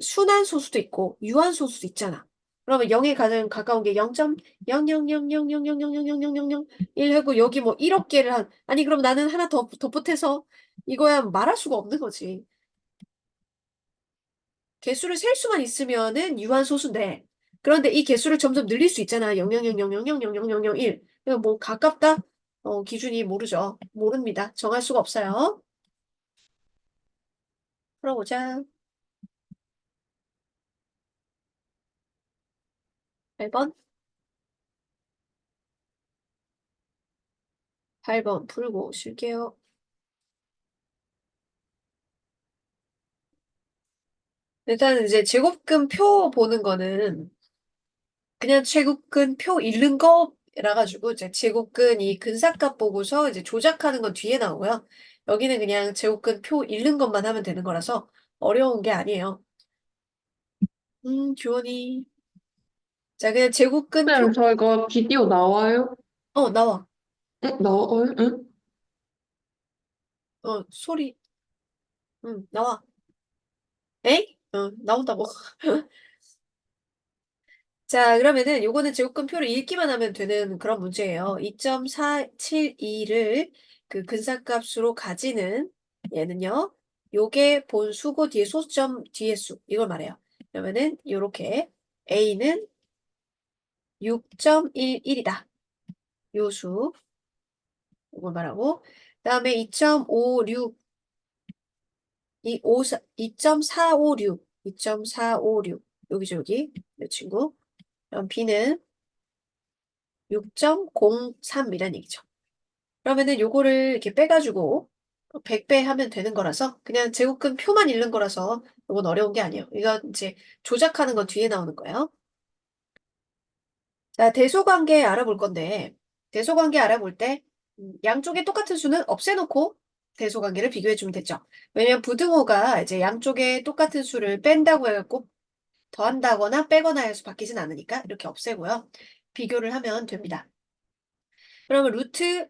순한 소수도 있고 유한 소수도 있잖아. 그러면 0에 가장 가까운 게 0.0000000000001 하고 여기 뭐 1억 개를 아니 그럼 나는 하나 더 덧붙여서 이거야 말할 수가 없는 거지. 개수를 셀 수만 있으면은 유한 소수인데 그런데 이 개수를 점점 늘릴 수 있잖아. 00000000001. 뭐 가깝다? 기준이 모르죠. 모릅니다. 정할 수가 없어요. 풀어보자. 8번. 8번 풀고 쉴게요. 일단 이제 제곱근 표 보는 거는 그냥 제곱근 표 읽는 거라 가지고 이제 제곱근 이 근사값 보고서 이제 조작하는 건 뒤에 나오고요. 여기는 그냥 제곱근 표 읽는 것만 하면 되는 거라서 어려운 게 아니에요. 주원이. 자, 그냥 제곱근 쌤, 표, 저 이거 비디오 나와요? 나와. 응? 나와요? 응? 소리, 나와. 에이? 나온다고. 자, 그러면은 요거는 제곱근표를 읽기만 하면 되는 그런 문제예요. 2.472를 그 근사값으로 가지는 얘는요. 요게 본수고 뒤에 소수점 뒤에 수 이걸 말해요. 그러면은 요렇게 A는 6.11이다. 요 수. 이걸 말하고 그다음에 2.56 2.456 2.456 여기죠 여기 이 친구. 그럼 B는 6.03이란 얘기죠. 그러면은 요거를 이렇게 빼가지고 100배 하면 되는 거라서 그냥 제곱근 표만 읽는 거라서 이건 어려운 게 아니에요. 이거 이제 조작하는 건 뒤에 나오는 거예요. 자, 대소관계 알아볼 건데 대소관계 알아볼 때 양쪽에 똑같은 수는 없애놓고 대소관계를 비교해 주면 되죠. 왜냐면 부등호가 이제 양쪽에 똑같은 수를 뺀다고 해갖고 더한다거나 빼거나 해서 바뀌진 않으니까 이렇게 없애고요. 비교를 하면 됩니다. 그러면 루트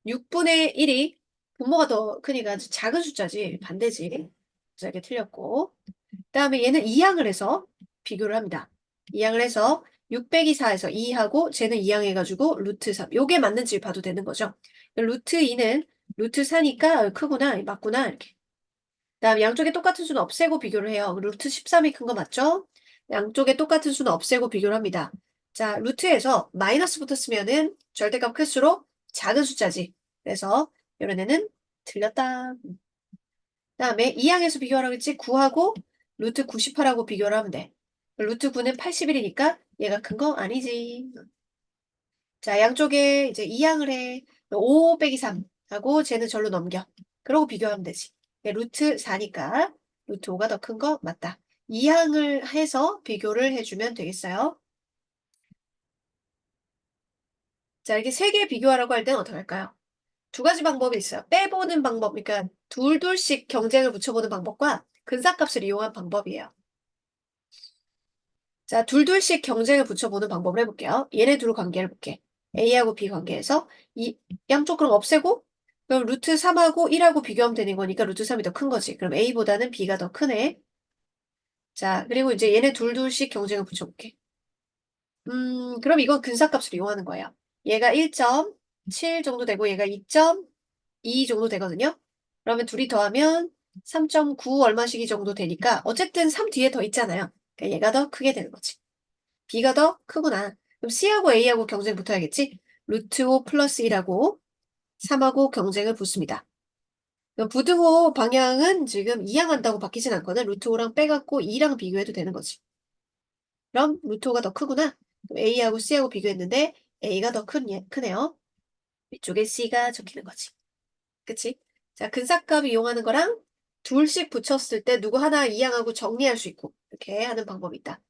6분의 1이 분모가 더 크니까 작은 숫자지 반대지. 그래서 이렇게 틀렸고 그 다음에 얘는 2항을 해서 비교를 합니다. 2항을 해서 6 빼기 4에서 2하고 쟤는 2항 해가지고 루트 3 요게 맞는지 봐도 되는 거죠. 루트 2는 루트 4니까 크구나 맞구나 이렇게. 그 다음 양쪽에 똑같은 수는 없애고 비교를 해요. 루트 13이 큰 거 맞죠? 양쪽에 똑같은 수는 없애고 비교를 합니다. 자, 루트에서 마이너스 붙었으면은 절대값 클수록 작은 숫자지. 그래서 이런 애는 틀렸다. 다음에 2항에서 비교하라고 했지? 9하고 루트 98하고 비교를 하면 돼. 루트 9는 81이니까 얘가 큰 거 아니지. 자, 양쪽에 이제 2항을 해. 5 빼기 3 하고 쟤는 절로 넘겨. 그러고 비교하면 되지. 루트 4니까 루트 5가 더 큰 거 맞다. 2항을 해서 비교를 해주면 되겠어요. 자, 이렇게 세 개 비교하라고 할 때는 어떻게 할까요? 두 가지 방법이 있어요. 빼보는 방법, 그러니까 둘씩 경쟁을 붙여보는 방법과 근사값을 이용한 방법이에요. 자, 둘씩 경쟁을 붙여보는 방법을 해볼게요. 얘네 둘 관계를 볼게. A하고 B 관계에서 이 양쪽 그럼 없애고 그럼 루트 3하고 1하고 비교하면 되는 거니까 루트 3이 더 큰 거지. 그럼 A보다는 B가 더 크네. 자, 그리고 이제 얘네 둘씩 경쟁을 붙여볼게. 그럼 이건 근사값을 이용하는 거예요. 얘가 1.7 정도 되고 얘가 2.2 정도 되거든요. 그러면 둘이 더하면 3.9 얼마씩이 정도 되니까 어쨌든 3 뒤에 더 있잖아요. 그러니까 얘가 더 크게 되는 거지. B가 더 크구나. 그럼 C하고 A하고 경쟁 붙어야겠지? 루트 5 플러스 1하고 3하고 경쟁을 붙습니다. 그럼 부등호 방향은 지금 이항한다고 바뀌진 않거든. 루트 5랑 빼갖고 2랑 비교해도 되는 거지. 그럼 루트 5가 더 크구나. 그럼 A하고 C하고 비교했는데 A가 더 크네요. 위쪽에 C가 적히는 거지. 그치? 자, 근사값 이용하는 거랑 둘씩 붙였을 때 누구 하나 이항하고 정리할 수 있고 이렇게 하는 방법이 있다.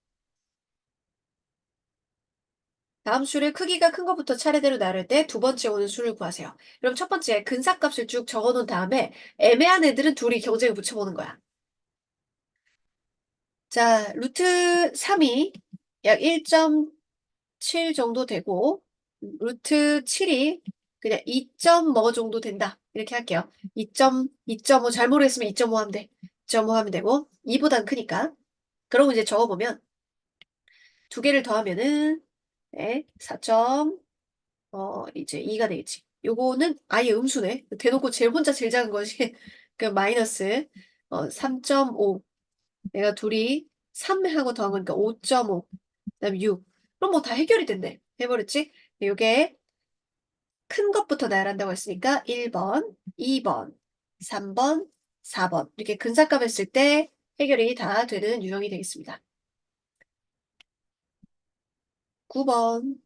다음 수를 크기가 큰 것부터 차례대로 나눌 때 두 번째 오는 수를 구하세요. 그럼 첫 번째 근사값을 쭉 적어놓은 다음에 애매한 애들은 둘이 경쟁을 붙여보는 거야. 자, 루트 3이 약 1.7 정도 되고 루트 7이 그냥 2점 뭐 정도 된다. 이렇게 할게요. 2.5 잘 모르겠으면 2.5 하면 돼. 2.5 하면 되고 2보단 크니까. 그러고 이제 적어보면 두 개를 더하면은 네, 4점 이제 2가 되겠지. 요거는 아예 음수네. 대놓고 혼자 제일 작은 것이 그 마이너스 3.5. 내가 둘이 3하고 더한 거니까 5.5. 그다음에 6. 그럼 뭐 다 해결이 됐네. 해버렸지? 요게 큰 것부터 나열한다고 했으니까 1번, 2번, 3번, 4번. 이렇게 근사값 했을 때 해결이 다 되는 유형이 되겠습니다. 9번.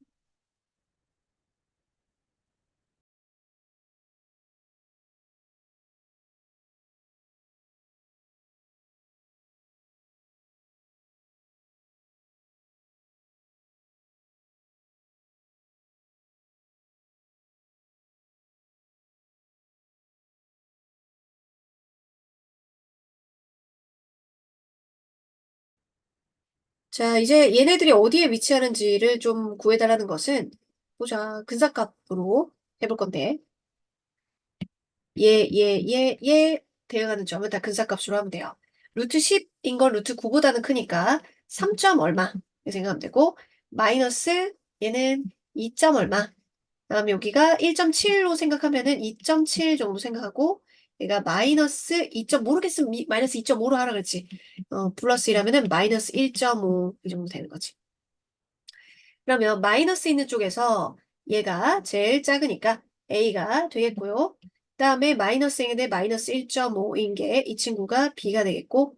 자, 이제 얘네들이 어디에 위치하는지를 좀 구해달라는 것은 보자. 근사값으로 해볼 건데 얘 대응하는 점은 다 근사값으로 하면 돼요. 루트 10인 건 루트 9보다는 크니까 3점 얼마 이렇게 생각하면 되고 마이너스 얘는 2점 얼마 그다음에 여기가 1.7로 생각하면은 2.7 정도 생각하고 얘가 마이너스 2점 모르겠으면 마이너스 2.5로 하라 그랬지. 플러스 1하면은 마이너스 1.5 이 정도 되는 거지. 그러면 마이너스 있는 쪽에서 얘가 제일 작으니까 A가 되겠고요. 그다음에 마이너스인데 마이너스 1.5인 게 이 친구가 B가 되겠고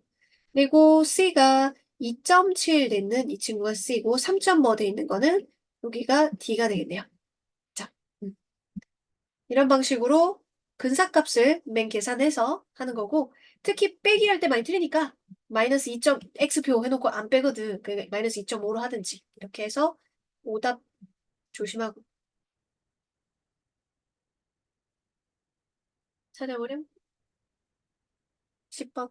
그리고 C가 2.7 되는 이 친구가 C고 3.5 돼 있는 거는 여기가 D가 되겠네요. 자, 이런 방식으로 근사값을 맨 계산해서 하는 거고 특히 빼기 할 때 많이 틀리니까 마이너스 2점 X표 해놓고 안 빼거든. 그 마이너스 2.5로 하든지 이렇게 해서 오답 조심하고 찾아보렴 10번.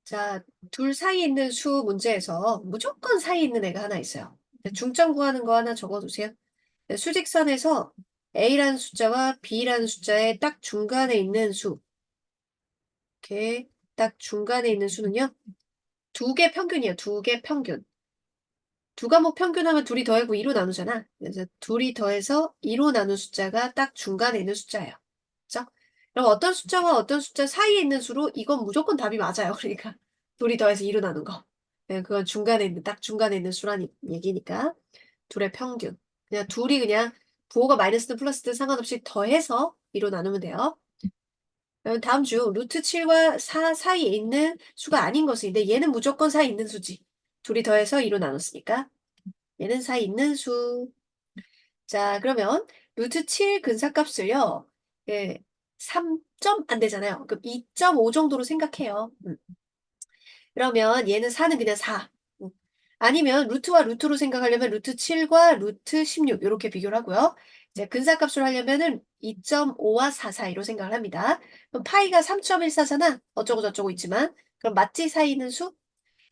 자, 둘 사이에 있는 수 문제에서 무조건 사이에 있는 애가 하나 있어요. 중점 구하는 거 하나 적어두세요. 수직선에서 A라는 숫자와 B라는 숫자의 딱 중간에 있는 수. 이렇게 딱 중간에 있는 수는요. 두 개 평균이에요. 두 개 평균. 두 과목 평균하면 둘이 더하고 2로 나누잖아. 그래서 둘이 더해서 2로 나눈 숫자가 딱 중간에 있는 숫자예요. 그죠? 그럼 어떤 숫자와 어떤 숫자 사이에 있는 수로 이건 무조건 답이 맞아요. 그러니까 둘이 더해서 2로 나눈 거. 그건 중간에 있는 딱 중간에 있는 수란 얘기니까 둘의 평균. 그냥 둘이 그냥 부호가 마이너스든 플러스든 상관없이 더해서 2로 나누면 돼요. 그럼 다음 주 루트 7과 4 사이에 있는 수가 아닌 것인데 얘는 무조건 사이에 있는 수지. 둘이 더해서 2로 나눴으니까 얘는 사이에 있는 수. 자, 그러면 루트 7 근사값을요. 예, 3점 안 되잖아요. 그럼 2.5 정도로 생각해요. 그러면 얘는 4는 그냥 4. 아니면 루트와 루트로 생각하려면 루트 7과 루트 16 이렇게 비교를 하고요. 이제 근사값으로 하려면은 2.5와 4 사이로 생각을 합니다. 그럼 파이가 3.14잖아. 어쩌고 저쩌고 있지만 그럼 맞지 사이 있는 수?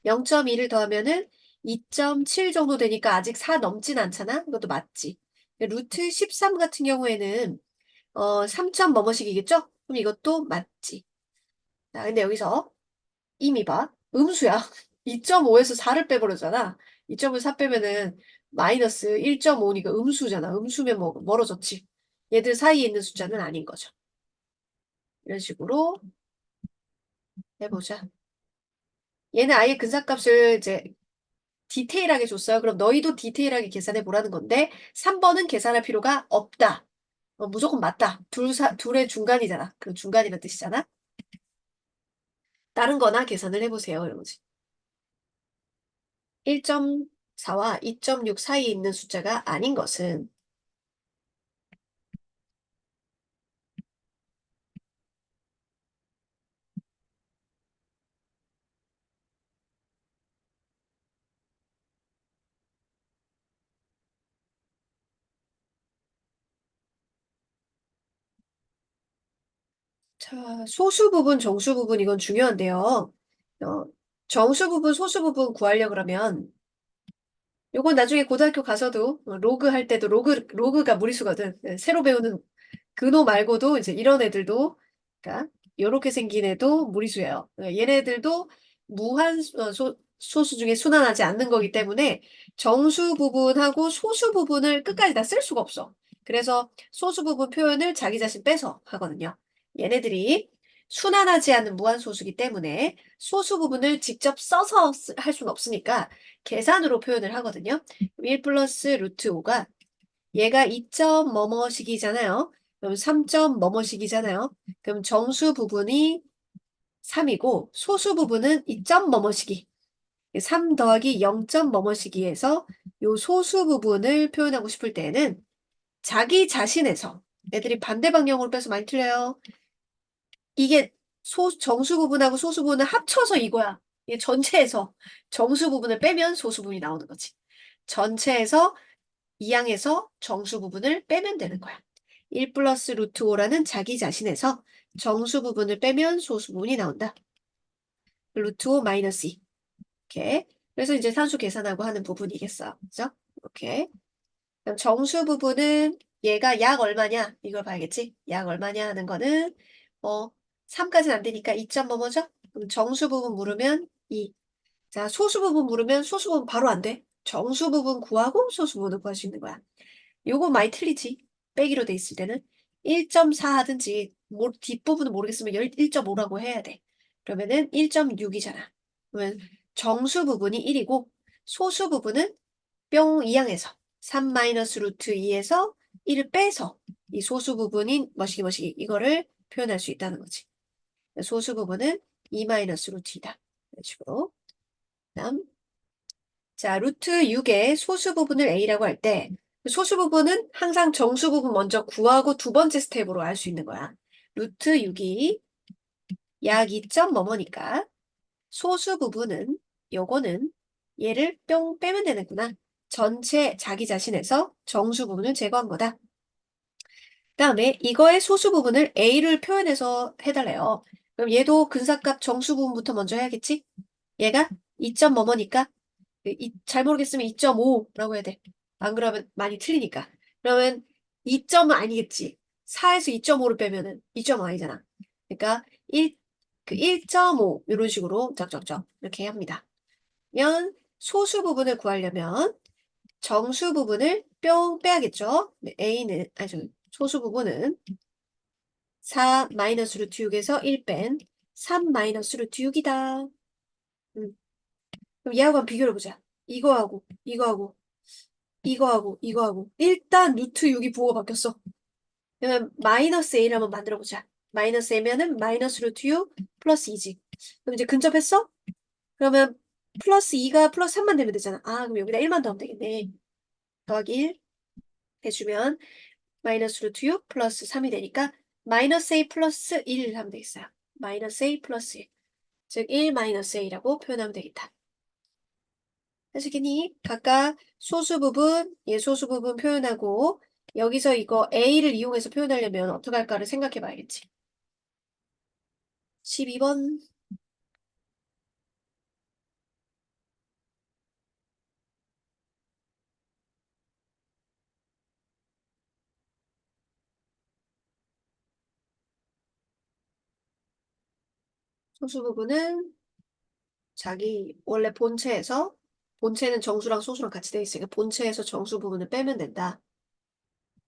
0.2를 더하면은 2.7 정도 되니까 아직 4 넘진 않잖아. 이것도 맞지. 루트 13 같은 경우에는 3점 뭐뭐씩이겠죠? 그럼 이것도 맞지. 자, 근데 여기서 이미 봐. 음수야. 2.5에서 4를 빼버렸잖아. 2.5에서 4 빼면은 마이너스 1.5니까 음수잖아. 음수면 뭐 멀어졌지. 얘들 사이에 있는 숫자는 아닌 거죠. 이런 식으로 해보자. 얘는 아예 근사값을 이제 디테일하게 줬어요. 그럼 너희도 디테일하게 계산해 보라는 건데 3번은 계산할 필요가 없다. 무조건 맞다. 둘의 중간이잖아. 그 중간이라는 뜻이잖아. 다른 거나 계산을 해보세요. 이런 거지. 1.4와 2.6 사이에 있는 숫자가 아닌 것은 자, 소수 부분, 정수 부분 이건 중요한데요. 어, 정수 부분, 소수 부분 구하려 그러면 요건 나중에 고등학교 가서도 로그 할 때도 로그가 무리수거든. 새로 배우는 근호 말고도 이제 이런 애들도 그러니까 요렇게 생긴 애도 무리수예요. 얘네들도 소수 중에 순환하지 않는 거기 때문에 정수 부분하고 소수 부분을 끝까지 다 쓸 수가 없어. 그래서 소수 부분 표현을 자기 자신 빼서 하거든요. 얘네들이 순환하지 않는 무한소수기 때문에 소수 부분을 직접 써서 할 수는 없으니까 계산으로 표현을 하거든요. 1 플러스 루트 5가 얘가 2점 뭐뭐식이잖아요. 그럼 3점 뭐뭐식이잖아요. 그럼 정수 부분이 3이고 소수 부분은 2점 뭐뭐식이 3 더하기 0점 뭐뭐식이에서 요 소수 부분을 표현하고 싶을 때는 자기 자신에서 애들이 반대 방향으로 빼서 많이 틀려요. 이게 정수 부분하고 소수 부분을 합쳐서 이거야. 이게 전체에서 정수 부분을 빼면 소수 부분이 나오는 거지. 전체에서 이항에서 정수 부분을 빼면 되는 거야. 1 플러스 루트 5라는 자기 자신에서 정수 부분을 빼면 소수 부분이 나온다. 루트 5 마이너스 2. 이렇게. 그래서 이제 산수 계산하고 하는 부분이겠어. 그죠? 이렇게. 그럼 정수 부분은 얘가 약 얼마냐? 이걸 봐야겠지? 약 얼마냐 하는 거는 3까지는 안 되니까 2점 뭐뭐죠? 그럼 정수 부분 물으면 2. 자, 소수 부분 물으면 소수 부분 바로 안 돼. 정수 부분 구하고 소수 부분을 구할 수 있는 거야. 요거 많이 틀리지. 빼기로 돼 있을 때는 1.4 하든지 뒷부분은 모르겠으면 1.5라고 해야 돼. 그러면은 1.6이잖아. 그러면 정수 부분이 1이고 소수 부분은 뿅 이항에서 3 마이너스 루트 2에서 1을 빼서 이 소수 부분인 머시기 이거를 표현할 수 있다는 거지. 소수 부분은 2 마이너스 루트 2다. 이런 식으로. 다음 자, 루트 6의 소수 부분을 A라고 할 때, 그 소수 부분은 항상 정수 부분 먼저 구하고 두 번째 스텝으로 알 수 있는 거야. 루트 6이 약 2점 뭐뭐니까 소수 부분은 요거는 얘를 뿅 빼면 되는구나. 전체 자기 자신에서 정수 부분을 제거한 거다. 그다음에 이거의 소수 부분을 A를 표현해서 해달래요. 그럼 얘도 근사값 정수 부분부터 먼저 해야겠지? 얘가 2점 뭐뭐니까 잘 모르겠으면 2.5라고 해야 돼. 안 그러면 많이 틀리니까. 그러면 2점은 아니겠지. 4에서 2.5를 빼면은 2.5 아니잖아. 그러니까 1.5 이런 식으로 쩍쩍쩍 이렇게 합니다. 면 소수 부분을 구하려면 정수 부분을 뿅 빼야겠죠. 네, A는 소수 부분은 4 마이너스 루트 6에서 1 뺀 3 마이너스 루트 6이다. 그럼 얘하고 한번 비교해보자. 이거하고 일단 루트 6이 부호가 바뀌었어. 그러면 마이너스 A를 한번 만들어보자. 마이너스 A면은 마이너스 루트 6 플러스 2지. 그럼 이제 근접했어? 그러면 플러스 2가 플러스 3만 되면 되잖아. 아, 그럼 여기다 1만 더하면 되겠네. 더하기 1 해주면 마이너스 루트 6 플러스 3이 되니까 마이너스 A 플러스 1 하면 되겠어요. 마이너스 A 플러스 1. 즉 1 마이너스 A라고 표현하면 되겠다. 하시겠니? 각각 소수 부분, 예소수 부분 표현하고 여기서 이거 A를 이용해서 표현하려면 어떻게 할까를 생각해 봐야겠지. 12번 소수 부분은 자기 원래 본체는 정수랑 소수랑 같이 돼 있으니까 본체에서 정수 부분을 빼면 된다.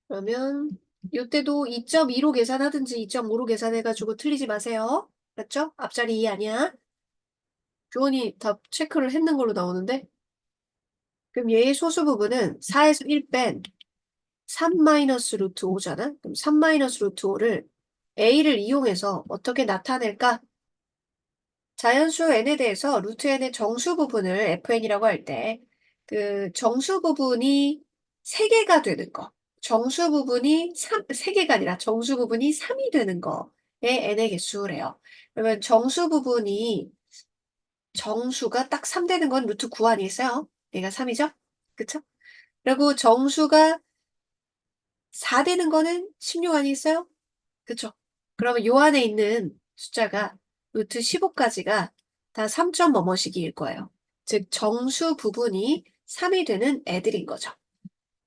그러면 이때도 2.2로 계산하든지 2.5로 계산해가지고 틀리지 마세요. 맞죠? 앞자리 2 아니야. 교원이 다 체크를 했는 걸로 나오는데 그럼 얘의 소수 부분은 4에서 1 뺀 3 마이너스 루트 5잖아. 그럼 3 마이너스 루트 5를 a를 이용해서 어떻게 나타낼까? 자연수 n에 대해서 루트 n의 정수 부분을 fn이라고 할 때 그 정수 부분이 3개가 되는 거. 정수 부분이 3개가 아니라 정수 부분이 3이 되는 거에 n의 개수래요. 그러면 정수 부분이 정수가 딱 3 되는 건 루트 9 아니겠어요? 얘가 3이죠? 그쵸? 그리고 정수가 4 되는 거는 16 아니겠어요? 그쵸? 그러면 요 안에 있는 숫자가 루트 15까지가 다 3점 뭐뭐씩일 거예요. 즉 정수 부분이 3이 되는 애들인 거죠.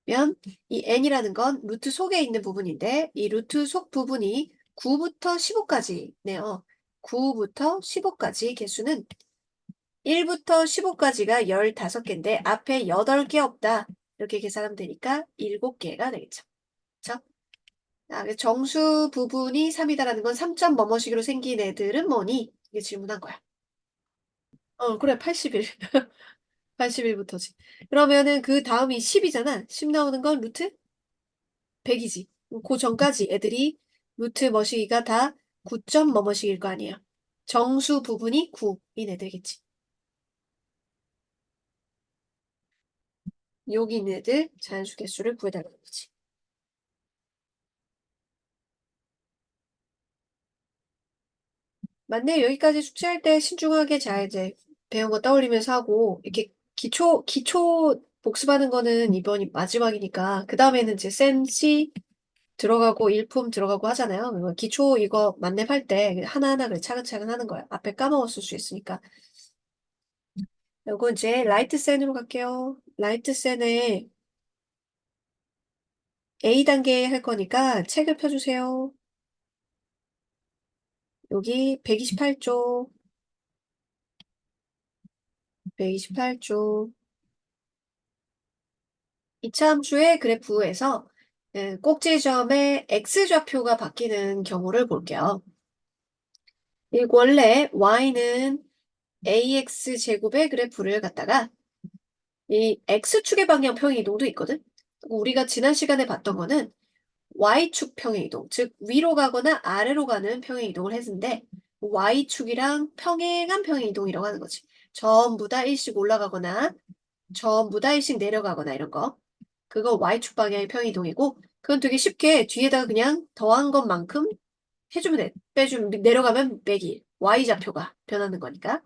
그러면 이 n이라는 건 루트 속에 있는 부분인데 이 루트 속 부분이 9부터 15까지네요. 9부터 15까지 개수는 1부터 15까지가 15개인데 앞에 8개 없다. 이렇게 계산하면 되니까 7개가 되겠죠. 그쵸? 그래서 정수 부분이 3이다라는 건 3점 뭐뭐식으로 생긴 애들은 뭐니? 이게 질문한 거야. 그래, 81. 81부터지. 그러면은 그 다음이 10이잖아. 10 나오는 건 루트 100이지. 그 전까지 애들이 루트 뭐시기가 다 9점 뭐뭐식일 거 아니야. 정수 부분이 9인 애들겠지. 여기 있는 애들 자연수 개수를 구해달라는 거지. 맞네. 여기까지 숙제할 때 신중하게 잘 이제 배운 거 떠올리면서 하고, 이렇게 기초 복습하는 거는 이번이 마지막이니까, 그 다음에는 이제 센시 들어가고 일품 들어가고 하잖아요. 그리고 기초 이거 만렙할 때 하나하나 그래 차근차근 하는 거야. 앞에 까먹었을 수 있으니까. 요거 이제 라이트 센으로 갈게요. 라이트 센에 A 단계 할 거니까 책을 펴주세요. 여기 128쪽, 128쪽. 이차함수의 그래프에서 꼭지점의 x좌표가 바뀌는 경우를 볼게요. 원래 y는 ax 제곱의 그래프를 갖다가 이 x축의 방향 평행이동도 있거든. 우리가 지난 시간에 봤던 거는 y축 평행이동, 즉 위로 가거나 아래로 가는 평행이동을 했는데 y축이랑 평행한 평행이동이라고 하는 거지. 전부 다 일씩 올라가거나 전부 다 일씩 내려가거나 이런 거. 그거 y축 방향의 평이동이고 그건 되게 쉽게 뒤에다가 그냥 더한 것만큼 해주면 돼. 빼주면 내려가면 빼기. y좌표가 변하는 거니까.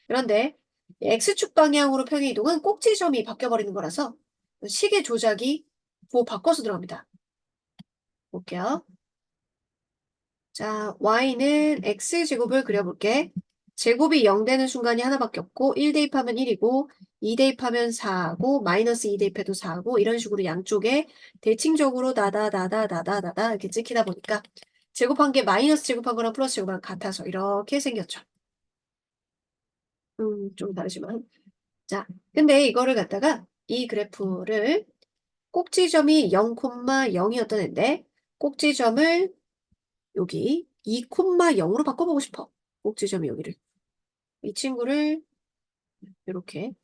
그런데 x축 방향으로 평이동은 꼭지점이 바뀌어버리는 거라서 시계 조작이 바꿔서 들어갑니다. 볼게요. 자, y는 x제곱을 그려볼게. 제곱이 0 되는 순간이 하나밖에 없고 1 대입하면 1이고 2 대입하면 4하고 마이너스 2 대입해도 4하고 이런 식으로 양쪽에 대칭적으로 나다 이렇게 찍히다 보니까 제곱한 게 마이너스 제곱한 거랑 플러스 제곱한 같아서 이렇게 생겼죠. 좀 다르지만. 자, 근데 이거를 갖다가 이 그래프를 꼭지점이 0,0이었던 애인데 꼭지점을 여기 2,0으로 바꿔보고 싶어. 꼭지점이 여기를. 이 친구를 이렇게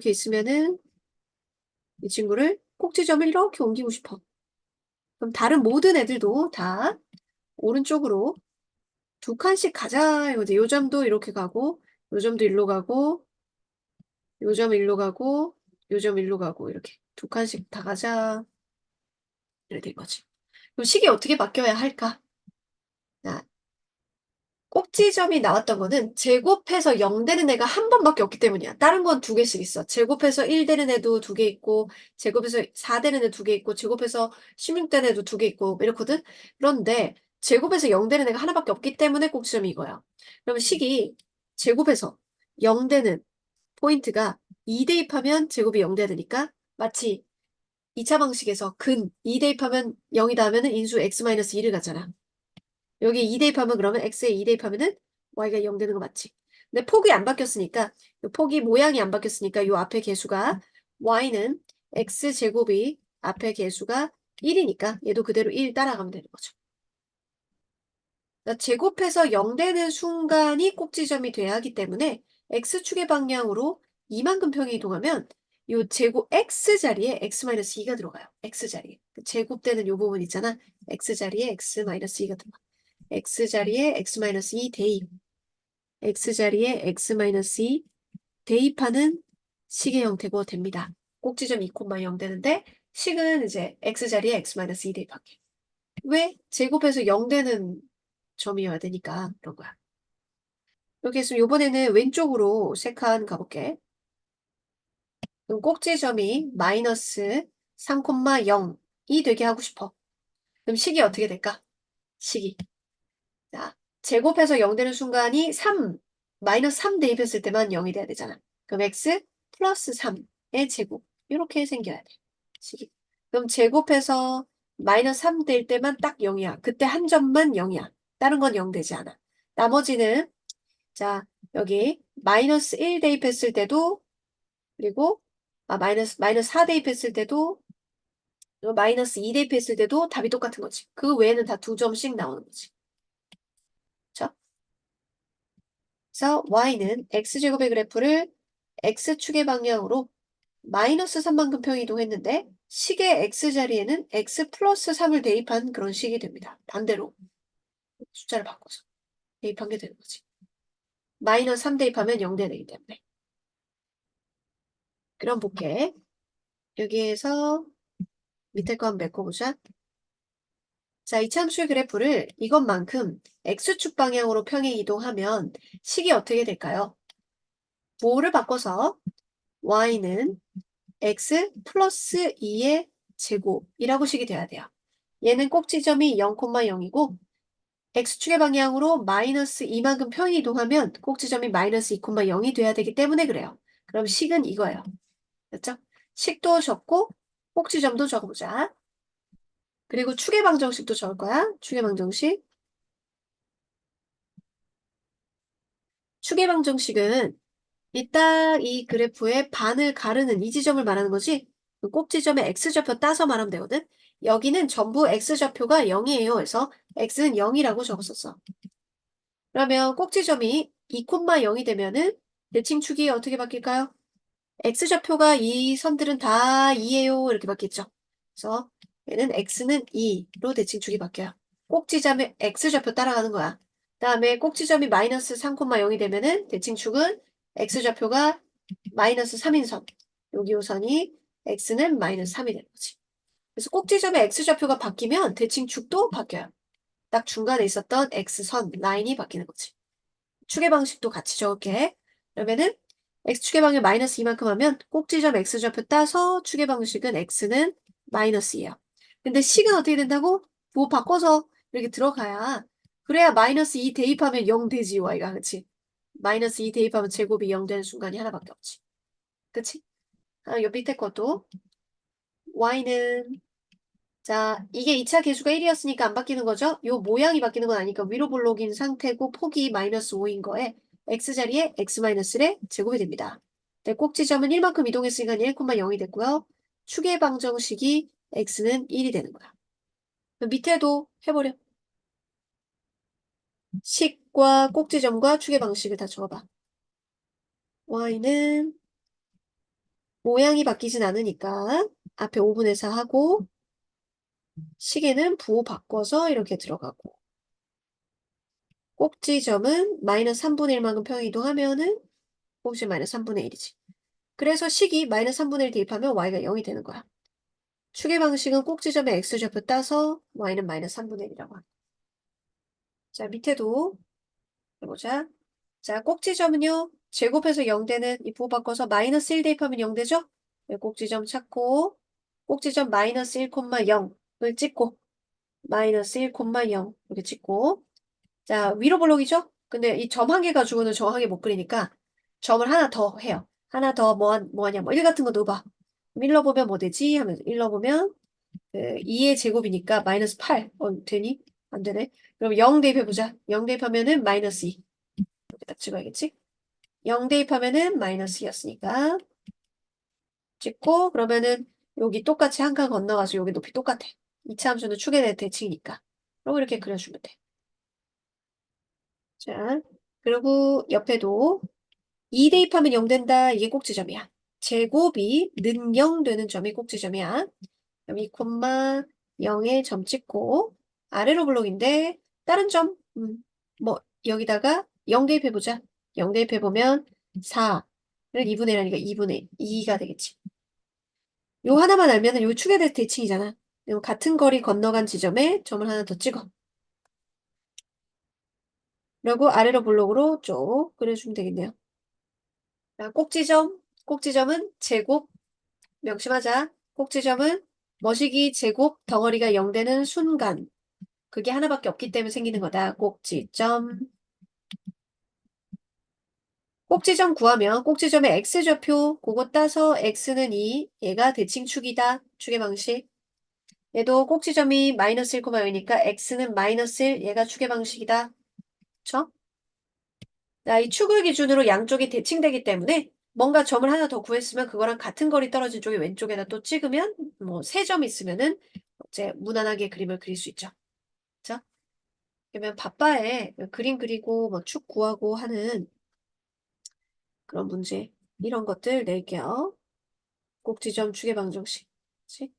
있으면은 이 친구를 꼭지점을 이렇게 옮기고 싶어. 그럼 다른 모든 애들도 다 오른쪽으로 2칸씩 가자 이거지. 요 점도 이렇게 가고 요 점도 일로 가고 요 점 일로 가고 요 점 일로 가고 이렇게 2칸씩 다 가자 이렇게 된 거지. 그럼 식이 어떻게 바뀌어야 할까? 자, 꼭지점이 나왔던 거는 제곱해서 0 되는 애가 한 번밖에 없기 때문이야. 다른 건 2개씩 있어. 제곱해서 1 되는 애도 2개 있고 제곱해서 4 되는 애 2개 있고 제곱해서 16 되는 애도 2개 있고 이렇거든. 그런데 제곱해서 0 되는 애가 하나밖에 없기 때문에 꼭지점이 이거야. 그러면 식이 제곱해서 0 되는 포인트가 2 대입하면 제곱이 0 돼야 되니까 마치 2차 방식에서 근 2 대입하면 0이다 하면은 인수 x-1을 갖잖아. 여기 2 대입하면 그러면 x에 2 대입하면은 y가 0 되는 거 맞지? 근데 폭이 안 바뀌었으니까, 요 폭이 모양이 안 바뀌었으니까 요 앞에 개수가 y는 x제곱이 앞에 개수가 1이니까 얘도 그대로 1 따라가면 되는 거죠. 그러니까 제곱해서 0 되는 순간이 꼭지점이 돼야 하기 때문에 x축의 방향으로 이만큼 평이 이동하면 요 제곱 x자리에 x-2가 들어가요. x자리에. 그 제곱되는 요 부분 있잖아. x자리에 x-2가 들어가. x자리에 x-2 대입. x자리에 x-2 대입하는 식의 형태고 됩니다. 꼭지점 2,0 되는데 식은 이제 x자리에 x-2 대입할게. 왜? 제곱해서 0 되는 점이어야 되니까 그런 거야. 이렇게 해서 이번에는 왼쪽으로 세 칸 가볼게. 그럼 꼭지점이 마이너스 3,0이 되게 하고 싶어. 그럼 식이 어떻게 될까? 식이. 자, 제곱해서 0 되는 순간이 3, 마이너스 3 대입했을 때만 0이 돼야 되잖아. 그럼 x 플러스 3의 제곱. 이렇게 생겨야 돼. 식이. 그럼 제곱해서 마이너스 3 될 때만 딱 0이야. 그때 한 점만 0이야. 다른 건 0 되지 않아. 나머지는 자, 여기 마이너스 1 대입했을 때도 그리고 마이너스 4 대입했을 때도 마이너스 2 대입했을 때도 답이 똑같은 거지. 그 외에는 다 2점씩 나오는 거지. 그렇죠? 그래서 y는 x제곱의 그래프를 x축의 방향으로 마이너스 3만큼 평 이동했는데 식의 x자리에는 x 플러스 3을 대입한 그런 식이 됩니다. 반대로 숫자를 바꿔서 대입한 게 되는 거지. 마이너스 3 대입하면 0 되기 때문에. 그럼 볼게. 여기에서 밑에 거 한번 메꿔보자. 자, 이 참수의 그래프를 이것만큼 x축 방향으로 평행 이동하면 식이 어떻게 될까요? 부호를 바꿔서 y는 x 플러스 2의 제곱이라고 식이 돼야 돼요. 얘는 꼭지점이 0,0이고 x축의 방향으로 마이너스 2만큼 평행 이동하면 꼭지점이 마이너스 2,0이 돼야 되기 때문에 그래요. 그럼 식은 이거예요. 됐죠? 식도 적고 꼭지점도 적어보자. 그리고 축의 방정식도 적을 거야. 축의 방정식. 축의 방정식은 이 그래프의 반을 가르는 이 지점을 말하는 거지. 그 꼭지점에 x좌표 따서 말하면 되거든. 여기는 전부 x좌표가 0이에요. 그래서 x는 0이라고 적었었어. 그러면 꼭지점이 2,0이 되면은 대칭축이 어떻게 바뀔까요? x좌표가 이 선들은 다 2예요. 이렇게 바뀌었죠. 그래서 얘는 x는 2로 대칭축이 바뀌어요. 꼭지점에 x좌표 따라가는 거야. 다음에 꼭지점이 마이너스 3,0이 되면은 대칭축은 x좌표가 마이너스 3인 선. 여기 요선이 x는 마이너스 3이 되는 거지. 그래서 꼭지점의 x좌표가 바뀌면 대칭축도 바뀌어요. 딱 중간에 있었던 x선 라인이 바뀌는 거지. 축의 방식도 같이 적을게. 그러면은 x축의 방향 마이너스 이만큼 하면 꼭지점 x좌표 따서 축의 방식은 x는 마이너스 2야. 근데 식은 어떻게 된다고? 뭐 바꿔서 이렇게 들어가야 그래야 마이너스 2 대입하면 0 되지 y가. 그치? 마이너스 2 대입하면 제곱이 0 되는 순간이 하나밖에 없지. 그치? 요 밑에 것도 y는 자, 이게 2차 계수가 1이었으니까 안 바뀌는 거죠? 요 모양이 바뀌는 건 아니니까 위로 볼록인 상태고 폭이 마이너스 5인 거에 x자리에 x-1의 제곱이 됩니다. 네, 꼭지점은 1만큼 이동했으니까 1,0이 됐고요. 축의 방정식이 x는 1이 되는 거야. 그럼 밑에도 해버려. 식과 꼭지점과 축의 방식을 다 적어봐. y는 모양이 바뀌진 않으니까 앞에 5분의 4 하고 식에는 부호 바꿔서 이렇게 들어가고 꼭지점은 마이너스 3분의 1만큼 평행 이동하면은 꼭지 마이너스 3분의 1이지. 그래서 식이 마이너스 3분의 1 대입하면 y가 0이 되는 거야. 축의 방식은 꼭지점에 x좌표 따서 y는 마이너스 3분의 1이라고 합니다. 자, 밑에도 해보자. 자, 꼭지점은요. 제곱해서 0 되는 이 부호 바꿔서 마이너스 1 대입하면 0 되죠? 네, 꼭지점 찾고 꼭지점 마이너스 1,0을 찍고 마이너스 1,0 이렇게 찍고 자, 위로 볼록이죠? 근데 이 점 한 개 가지고는 정확하게 못 그리니까 점을 하나 더 해요. 하나 더 뭐하냐, 뭐 1 같은 거 넣어봐. 1 넣어보면 뭐 되지? 하면서 1 넣어보면 2의 제곱이니까 마이너스 8. 되니? 안 되네. 그럼 0 대입해보자. 0 대입하면은 마이너스 2. 이렇게 딱 찍어야겠지? 0 대입하면은 마이너스 2였으니까 찍고 그러면은 여기 똑같이 한 칸 건너가서 여기 높이 똑같아. 2차 함수는 축의 대칭이니까. 그럼 이렇게 그려주면 돼. 자, 그리고 옆에도 2 대입하면 0 된다. 이게 꼭지점이야. 제곱이 는 0 되는 점이 꼭지점이야. 그럼 2, 0에 점 찍고 아래로 블록인데 다른 점, 뭐 여기다가 0 대입해보자. 0 대입해보면 4를 2분의 1하니까 2분의 2가 되겠지. 요 하나만 알면은 요 축의 대칭이잖아. 그럼 같은 거리 건너간 지점에 점을 하나 더 찍어. 그리고 아래로 블록으로 쭉 그려주면 되겠네요. 자, 꼭지점은 제곱, 명심하자. 꼭지점은 머시기 제곱 덩어리가 0 되는 순간. 그게 하나밖에 없기 때문에 생기는 거다. 꼭지점. 꼭지점 구하면 꼭지점의 x좌표 그거 따서 x는 2, 얘가 대칭축이다. 축의 방식. 얘도 꼭지점이 마이너스 1, 0이니까 x는 마이너스 1, 얘가 축의 방식이다. 그쵸? 자, 이 축을 기준으로 양쪽이 대칭되기 때문에 뭔가 점을 하나 더 구했으면 그거랑 같은 거리 떨어진 쪽에 왼쪽에다 또 찍으면 뭐 세 점 있으면은 이제 무난하게 그림을 그릴 수 있죠. 그쵸? 그러면 바빠에 그림 그리고 뭐 축 구하고 하는 그런 문제 이런 것들 낼게요. 꼭지점 축의 방정식. 그치?